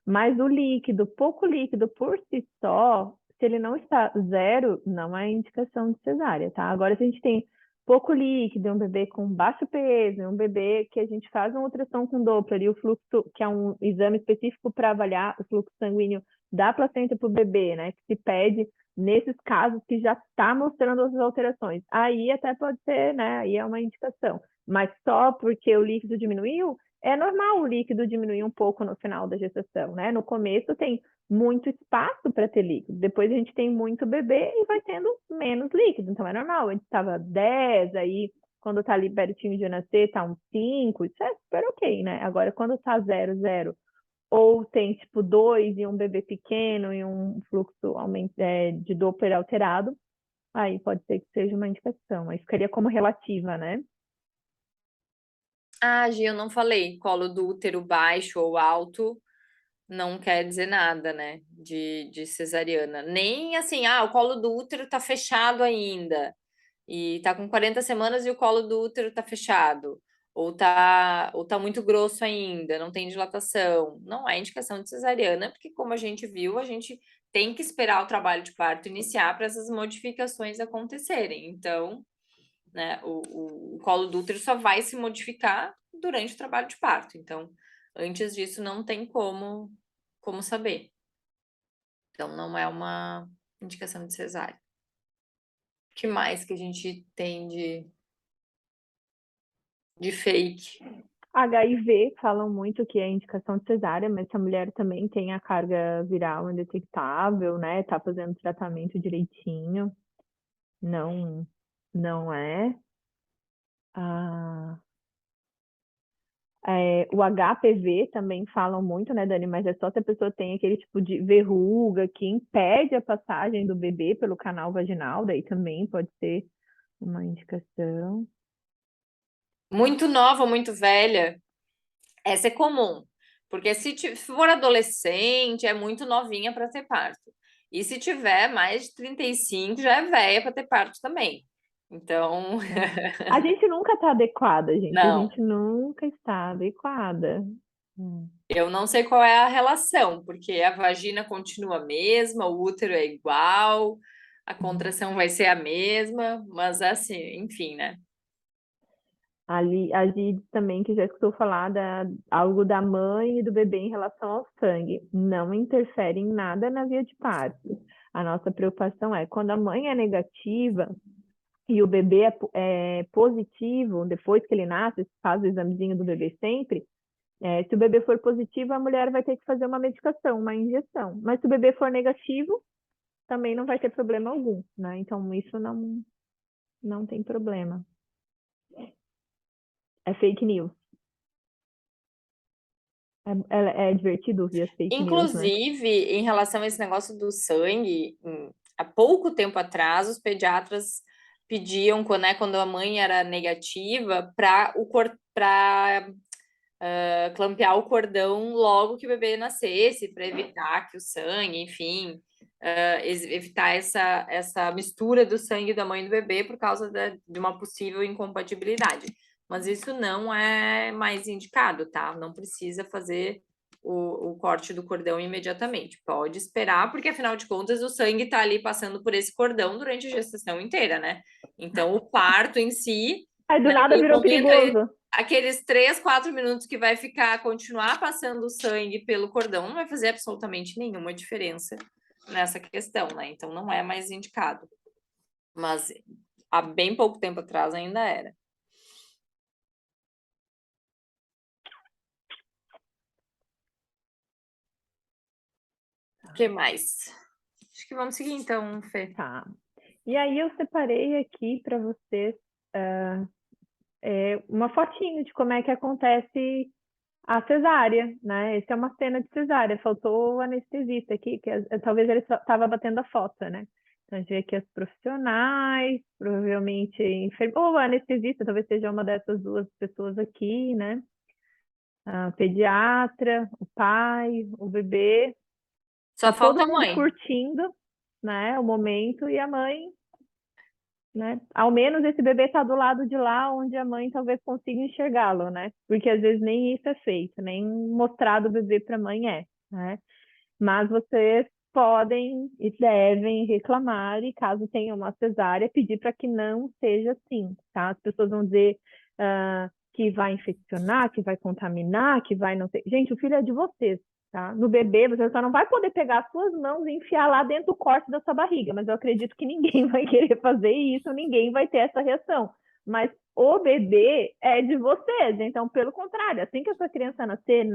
Mas o líquido, pouco líquido por si só, se ele não está zero, não é indicação de cesárea, tá? Agora, se a gente tem pouco líquido, um bebê com baixo peso, um bebê que a gente faz uma ultrassom com Doppler e o fluxo, que é um exame específico para avaliar o fluxo sanguíneo da placenta para o bebê, né? Que se pede nesses casos que já está mostrando as alterações. Aí até pode ser, né? Aí é uma indicação. Mas só porque o líquido diminuiu, é normal o líquido diminuir um pouco no final da gestação, né? No começo tem muito espaço para ter líquido, depois a gente tem muito bebê e vai tendo menos líquido, então é normal. A gente estava 10, aí quando tá ali pertinho de nascer, tá uns 5, isso é super ok, né? Agora, quando tá 0, 0, ou tem tipo 2 e um bebê pequeno e um fluxo de Doppler alterado, aí pode ser que seja uma indicação. Aí ficaria como relativa, né? Ah, Gi, eu não falei. Colo do útero baixo ou alto não quer dizer nada, né? De cesariana. Nem assim, o colo do útero tá fechado ainda. E tá com 40 semanas e o colo do útero tá fechado. Ou tá muito grosso ainda, não tem dilatação. Não é indicação de cesariana, porque como a gente viu, a gente tem que esperar o trabalho de parto iniciar para essas modificações acontecerem. Então, né? O colo do útero só vai se modificar durante o trabalho de parto. Então, antes disso, não tem como saber. Então, não é uma indicação de cesárea. O que mais que a gente tem de fake? HIV falam muito que é indicação de cesárea, mas se a mulher também tem a carga viral indetectável, né? Tá fazendo tratamento direitinho, não, não é. Ah, O HPV também falam muito, né, Dani? Mas é só se a pessoa tem aquele tipo de verruga que impede a passagem do bebê pelo canal vaginal, daí também pode ser uma indicação. Muito nova, muito velha, essa é comum. Porque se for adolescente, é muito novinha para ter parto. E se tiver mais de 35, já é velha para ter parto também. Então, A gente nunca está adequada, gente. A não. gente nunca está adequada. Eu não sei qual é a relação, porque a vagina continua a mesma, o útero é igual, a contração vai ser a mesma, mas assim, enfim, né? Ali, a Gide também que já escutou falar algo da mãe e do bebê em relação ao sangue. Não interfere em nada na via de parto. A nossa preocupação é quando a mãe é negativa e o bebê é positivo, depois que ele nasce, faz o examezinho do bebê sempre. Se o bebê for positivo, a mulher vai ter que fazer uma medicação, uma injeção. Mas se o bebê for negativo, também não vai ter problema algum, né? Então, isso não tem problema. É fake news. É divertido ouvir as fake news, né? Inclusive, em relação a esse negócio do sangue, há pouco tempo atrás, os pediatras pediam, quando a mãe era negativa, para clampear o cordão logo que o bebê nascesse, para evitar que o sangue, enfim, evitar essa mistura do sangue da mãe e do bebê por causa de uma possível incompatibilidade. Mas isso não é mais indicado, tá? Não precisa fazer o corte do cordão imediatamente. Pode esperar, porque afinal de contas o sangue está ali passando por esse cordão durante a gestação inteira, né? Então o parto em si, Aí do nada naquele virou momento, perigoso. aqueles 3, 4 minutos que vai continuar passando o sangue pelo cordão, não vai fazer absolutamente nenhuma diferença nessa questão, né? Então não é mais indicado. Mas há bem pouco tempo atrás ainda era. O que mais? Acho que vamos seguir então, Fê. Tá. E aí eu separei aqui para vocês uma fotinho de como é que acontece a cesárea, né? Essa é uma cena de cesárea. Faltou o anestesista aqui, que talvez ele estava batendo a foto, né? Então a gente vê aqui as profissionais, provavelmente ou a anestesista, talvez seja uma dessas duas pessoas aqui, né? A pediatra, o pai, o bebê. Só Tá todo falta a mundo mãe. curtindo, né, o momento, e a mãe, né? Ao menos esse bebê tá do lado de lá, onde a mãe talvez consiga enxergá-lo, né? Porque às vezes nem isso é feito, nem mostrado o bebê para a mãe né? Mas vocês podem e devem reclamar e caso tenha uma cesárea, pedir para que não seja assim, tá? As pessoas vão dizer que vai infeccionar, que vai contaminar, que vai não sei. Gente, o filho é de vocês, tá? No bebê, você só não vai poder pegar as suas mãos e enfiar lá dentro do corte da sua barriga, mas eu acredito que ninguém vai querer fazer isso, ninguém vai ter essa reação. Mas o bebê é de vocês, então, pelo contrário, assim que essa criança nascer,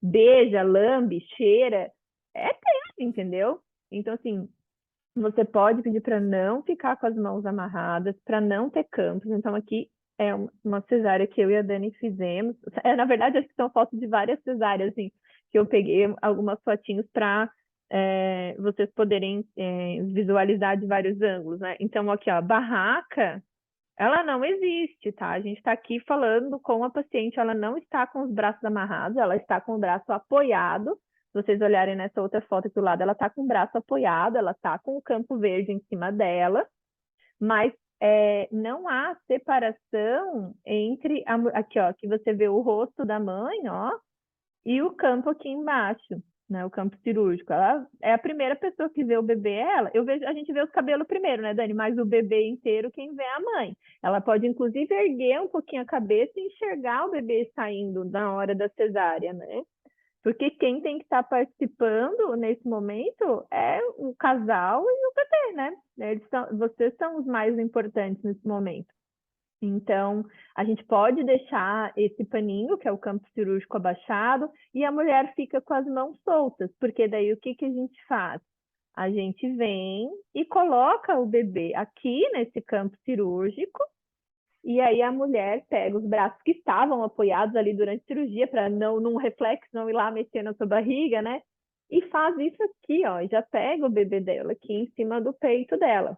beija, lambe, cheira, é teu, entendeu? Então, assim, você pode pedir para não ficar com as mãos amarradas, para não ter campos. Então, aqui é uma cesárea que eu e a Dani fizemos. Na verdade, acho que são fotos de várias cesáreas, assim, que eu peguei algumas fotinhos para vocês poderem visualizar de vários ângulos, né? Então, aqui, ó, barraca, ela não existe, tá? A gente está aqui falando com a paciente, ela não está com os braços amarrados, ela está com o braço apoiado. Se vocês olharem nessa outra foto aqui do lado, ela está com o braço apoiado, ela está com o campo verde em cima dela, mas não há separação entre aqui, ó, que você vê o rosto da mãe, ó, e o campo aqui embaixo, né? O campo cirúrgico. Ela é a primeira pessoa que vê o bebê, é ela. A gente vê os cabelos primeiro, né, Dani? Mas o bebê inteiro, quem vê é a mãe. Ela pode, inclusive, erguer um pouquinho a cabeça e enxergar o bebê saindo na hora da cesárea, né? Porque quem tem que estar participando nesse momento é o casal e o bebê, né? Vocês são os mais importantes nesse momento. Então, a gente pode deixar esse paninho, que é o campo cirúrgico abaixado, e a mulher fica com as mãos soltas, porque daí o que a gente faz? A gente vem e coloca o bebê aqui nesse campo cirúrgico, E aí a mulher pega os braços que estavam apoiados ali durante a cirurgia, para num reflexo não ir lá mexer na sua barriga, né? E faz isso aqui, ó, já pega o bebê dela aqui em cima do peito dela.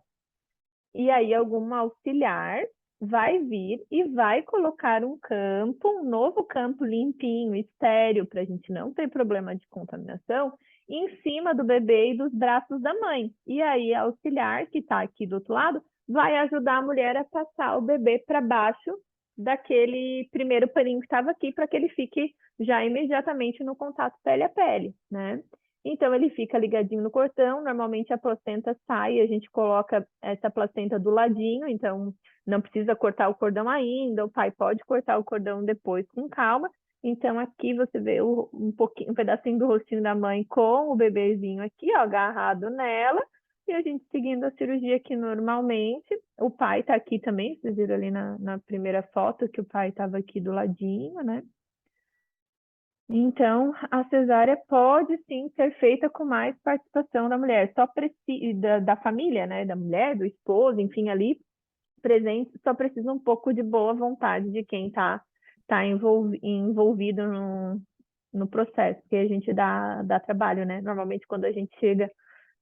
E aí algum auxiliar vai vir e vai colocar um novo campo limpinho, estéreo, para a gente não ter problema de contaminação, em cima do bebê e dos braços da mãe. E aí a auxiliar, que está aqui do outro lado, vai ajudar a mulher a passar o bebê para baixo daquele primeiro paninho que estava aqui, para que ele fique já imediatamente no contato pele a pele, né? Então ele fica ligadinho no cordão, normalmente a placenta sai, a gente coloca essa placenta do ladinho, então não precisa cortar o cordão ainda, o pai pode cortar o cordão depois com calma. Então aqui você vê um pedacinho do rostinho da mãe com o bebezinho aqui, ó, agarrado nela, e a gente seguindo a cirurgia aqui normalmente. O pai está aqui também, vocês viram ali na primeira foto que o pai estava aqui do ladinho, né? Então, a cesárea pode sim ser feita com mais participação da mulher, só precisa da família, né, da mulher, do esposo, enfim, ali presente, só precisa um pouco de boa vontade de quem tá envolvido no processo, porque a gente dá trabalho, né? Normalmente, quando a gente chega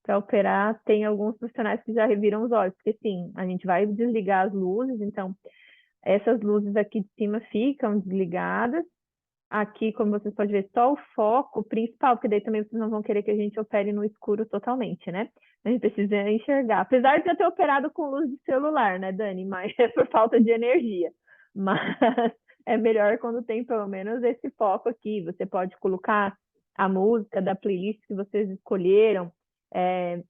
para operar, tem alguns profissionais que já reviram os olhos, porque sim, a gente vai desligar as luzes, então essas luzes aqui de cima ficam desligadas. Aqui, como vocês podem ver, só o foco principal, porque daí também vocês não vão querer que a gente opere no escuro totalmente, né? A gente precisa enxergar. Apesar de eu ter operado com luz de celular, né, Dani? Mas é por falta de energia. Mas é melhor quando tem pelo menos esse foco aqui. Você pode colocar a música da playlist que vocês escolheram.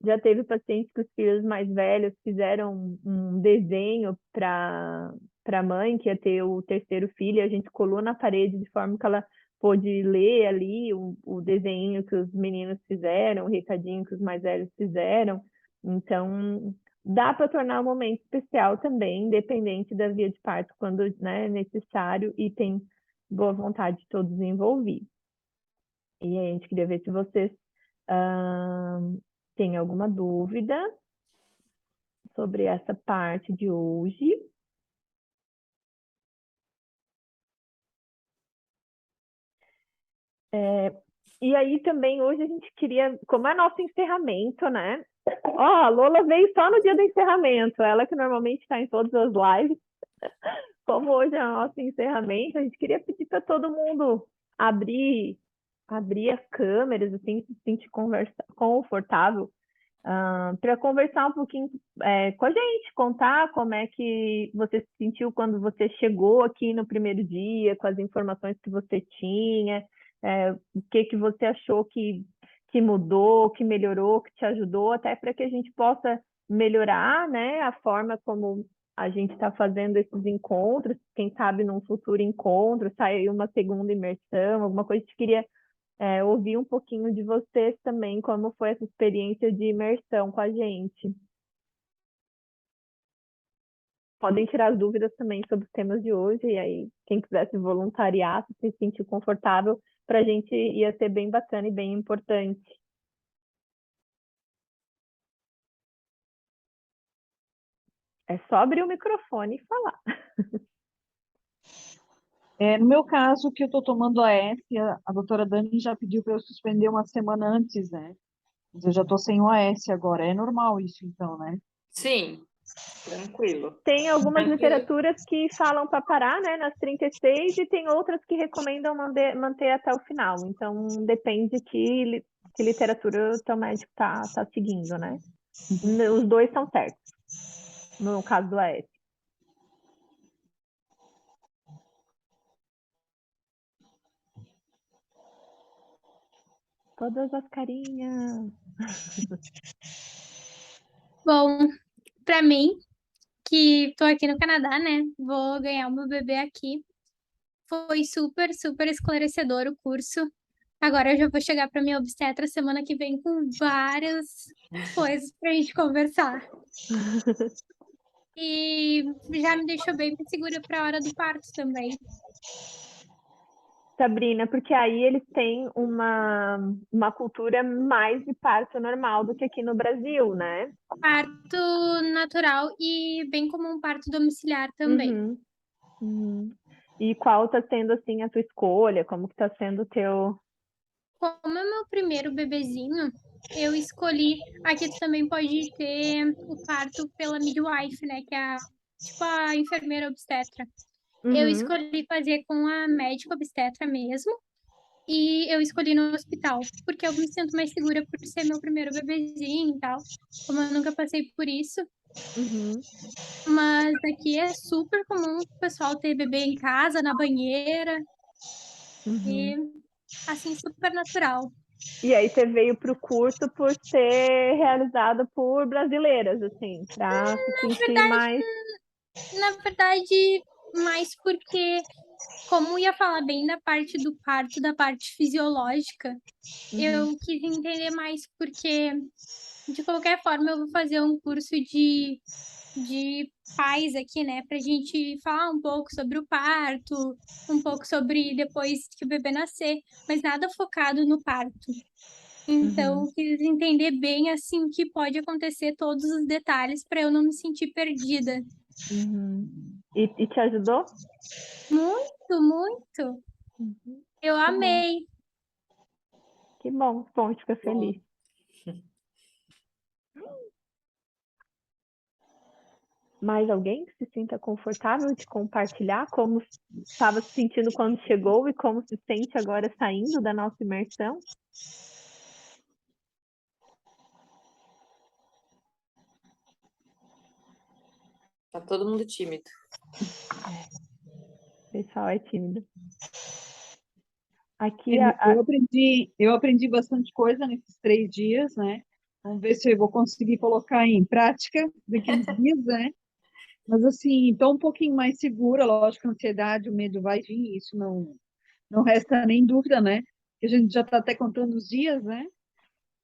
Já teve pacientes que os filhos mais velhos fizeram um desenho para a mãe, que ia ter o terceiro filho, e a gente colou na parede de forma que ela pôde ler ali o desenho que os meninos fizeram, o recadinho que os mais velhos fizeram. Então, dá para tornar um momento especial também, independente da via de parto, quando, né, é necessário e tem boa vontade de todos envolvidos. E aí a gente queria ver se vocês têm alguma dúvida sobre essa parte de hoje. E aí também hoje a gente queria, como é nosso encerramento, né? Ó, a Lola veio só no dia do encerramento, ela que normalmente está em todas as lives. Como hoje é o nosso encerramento, a gente queria pedir para todo mundo abrir as câmeras, assim, se sentir confortável, para conversar um pouquinho com a gente, contar como é que você se sentiu quando você chegou aqui no primeiro dia, com as informações que você tinha, o que você achou que mudou, que melhorou, que te ajudou, até para que a gente possa melhorar, né, a forma como a gente está fazendo esses encontros, quem sabe num futuro encontro, sair uma segunda imersão, alguma coisa. A gente queria ouvir um pouquinho de vocês também, como foi essa experiência de imersão com a gente. Podem tirar as dúvidas também sobre os temas de hoje, e aí, quem quiser se voluntariar, se sentir confortável, para a gente ia ser bem bacana e bem importante. É só abrir o microfone e falar. No meu caso, que eu estou tomando a AS, a doutora Dani já pediu para eu suspender uma semana antes, né? Mas eu já estou sem o AS agora. É normal isso, então, né? Sim, tranquilo. Tem algumas Tranquilo. literaturas que falam para parar, né, nas 36, e tem outras que recomendam manter até o final. Então, depende que literatura o teu médico tá seguindo, né? Os dois são certos, no caso do AS. Todas as carinhas. Bom, para mim, que tô aqui no Canadá, né? Vou ganhar o meu bebê aqui. Foi super, super esclarecedor o curso. Agora eu já vou chegar para minha obstetra semana que vem com várias coisas pra gente conversar. E já me deixou bem segura para a hora do parto também. Sabrina, porque aí eles têm uma cultura mais de parto normal do que aqui no Brasil, né? Parto natural e bem comum parto domiciliar também. Uhum, uhum. E qual tá sendo, assim, a tua escolha? Como que tá sendo o teu... Como é meu primeiro bebezinho, eu escolhi. Aqui tu também pode ter o parto pela midwife, né? Que é tipo a enfermeira obstetra. Eu Uhum, escolhi fazer com a médica obstetra mesmo. E eu escolhi no hospital, porque eu me sinto mais segura por ser meu primeiro bebezinho e tal. Como eu nunca passei por isso. uhum, Mas aqui é super comum o pessoal ter bebê em casa, na banheira. uhum. E assim, super natural. E aí você veio pro curso por ser realizado por brasileiras, assim, pra se sentir mais... Na verdade, mais porque, como ia falar bem da parte do parto, da parte fisiológica, Uhum, eu quis entender mais porque, de qualquer forma, eu vou fazer um curso de pais aqui, né? Pra gente falar um pouco sobre o parto, um pouco sobre depois que o bebê nascer, mas nada focado no parto. Então, uhum, eu quis entender bem, assim, o que pode acontecer, todos os detalhes, para eu não me sentir perdida. uhum. E te ajudou? Muito, muito. Uhum. Eu Que bom, amei. que bom, bom, fica Bom. feliz. Mais alguém que se sinta confortável de compartilhar como estava se sentindo quando chegou e como se sente agora saindo da nossa imersão? Tá todo mundo tímido. O pessoal é tímido. É, Aqui, eu aprendi bastante coisa nesses 3 dias, né? Vamos ver se eu vou conseguir colocar em prática daqui uns dias, né? Mas assim, estou um pouquinho mais segura, lógico, a ansiedade, o medo vai vir, isso não resta nem dúvida, né? Que a gente já está até contando os dias, né?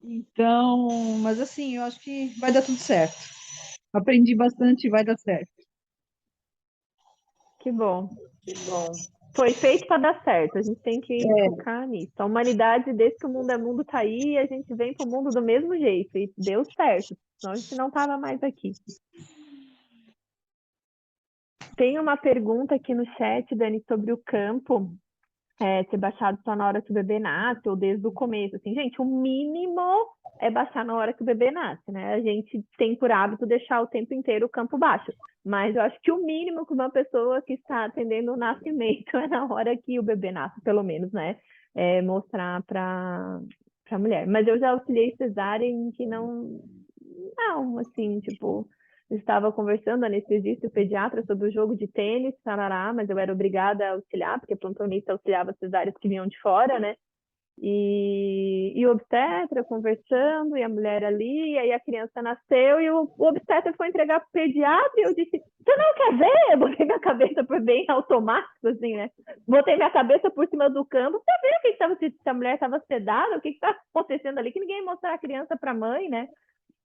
Então, mas assim, eu acho que vai dar tudo certo. Aprendi bastante e vai dar certo. que bom. Que bom. Foi feito para dar certo, a gente tem que focar nisso. A humanidade, desde que o mundo é mundo, tá aí, a gente vem para o mundo do mesmo jeito, e deu certo, senão a gente não estava mais aqui. Tem uma pergunta aqui no chat, Dani, sobre o campo ser baixado só na hora que o bebê nasce, ou desde o começo. Assim, gente, o mínimo é baixar na hora que o bebê nasce, né? A gente tem por hábito deixar o tempo inteiro o campo baixo. Mas eu acho que o mínimo que uma pessoa que está atendendo o nascimento é na hora que o bebê nasce, pelo menos, né? Mostrar para a mulher. Mas eu já auxiliei cesárea em que não, assim, tipo, eu estava conversando, anestesista e o pediatra, sobre o jogo de tênis, tarará, mas eu era obrigada a auxiliar, porque a plantonista auxiliava as cesáreas que vinham de fora, né? E o obstetra conversando, e a mulher ali, e aí a criança nasceu, e o obstetra foi entregar para o pediatra, e eu disse, você não quer ver? Eu botei minha cabeça por bem automático, assim, né? Botei minha cabeça por cima do campo, você viu que tava, se a mulher estava sedada, o que estava acontecendo ali, que ninguém ia mostrar a criança para a mãe, né?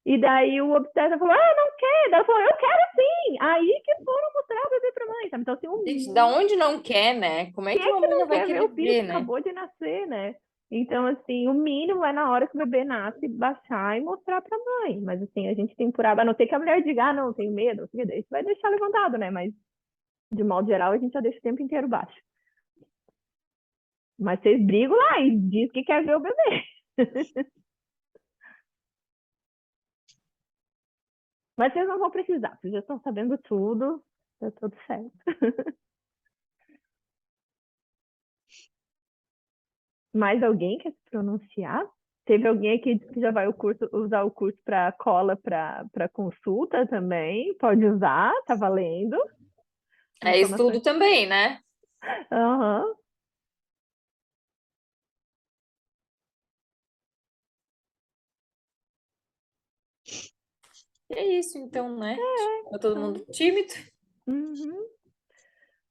E daí o obstetra falou, não quer? Daí ela falou, eu quero sim! Aí que foram mostrar o bebê pra mãe, sabe? Então, assim, Gente, da onde não quer, né? Como é quem que é uma que mãe não não vai quer ver querer o filho que ver, né? acabou de nascer, né? Então, assim, o mínimo é na hora que o bebê nasce, baixar e mostrar pra mãe. Mas, assim, a gente tem por hábito, a não ser que a mulher diga, não, tenho medo, isso vai deixar levantado, né? Mas, de modo geral, a gente já deixa o tempo inteiro baixo. Mas vocês brigam lá e diz que quer ver o bebê. Mas vocês não vão precisar, vocês já estão sabendo tudo, tá tudo certo. Mais alguém quer se pronunciar? Teve alguém aqui que já vai usar o curso para cola para consulta também? Pode usar, tá valendo. É estudo Informações. também, né? Aham. É isso, então, né? Tá todo mundo tímido. Uhum.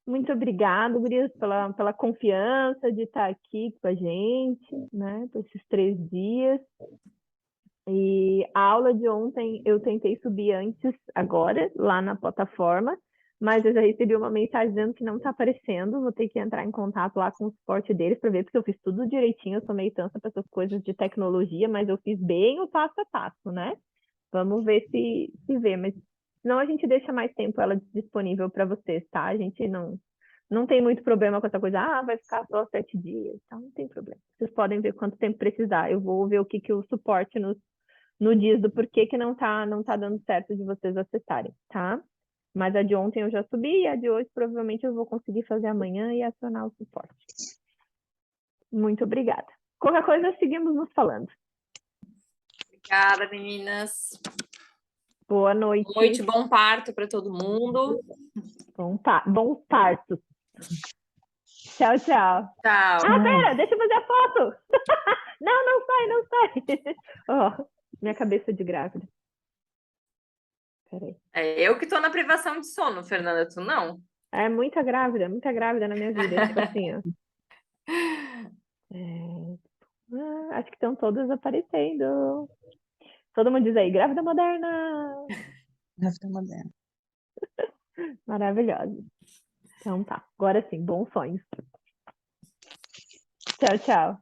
Muito obrigada, Gurias, pela confiança de estar aqui com a gente, né, por esses 3 dias. E a aula de ontem eu tentei subir antes, agora, lá na plataforma, mas eu já recebi uma mensagem dizendo que não está aparecendo. Vou ter que entrar em contato lá com o suporte deles para ver, porque eu fiz tudo direitinho. Eu sou meio tansa para essas coisas de tecnologia, mas eu fiz bem o passo a passo, né? Vamos ver se vê, mas senão a gente deixa mais tempo ela disponível para vocês, tá? A gente não tem muito problema com essa coisa, vai ficar só 7 dias, então não tem problema. Vocês podem ver quanto tempo precisar. Eu vou ver o que o suporte no dias do porquê que não tá dando certo de vocês acessarem, tá? Mas a de ontem eu já subi e a de hoje provavelmente eu vou conseguir fazer amanhã e acionar o suporte. Muito obrigada. Qualquer coisa, seguimos nos falando. Obrigada, meninas. Boa noite. Boa noite, bom parto para todo mundo. Bons partos. Tchau, tchau. Tchau. Pera, deixa eu fazer a foto. Não sai. Ó, minha cabeça de grávida. Peraí. É eu que tô na privação de sono, Fernanda, tu não? É muita grávida na minha vida. Tipo assim, ó. Acho que estão todas aparecendo. Todo mundo diz aí, grávida moderna. Grávida moderna. Maravilhosa. Então tá. Agora sim, bons sonhos. Tchau, tchau.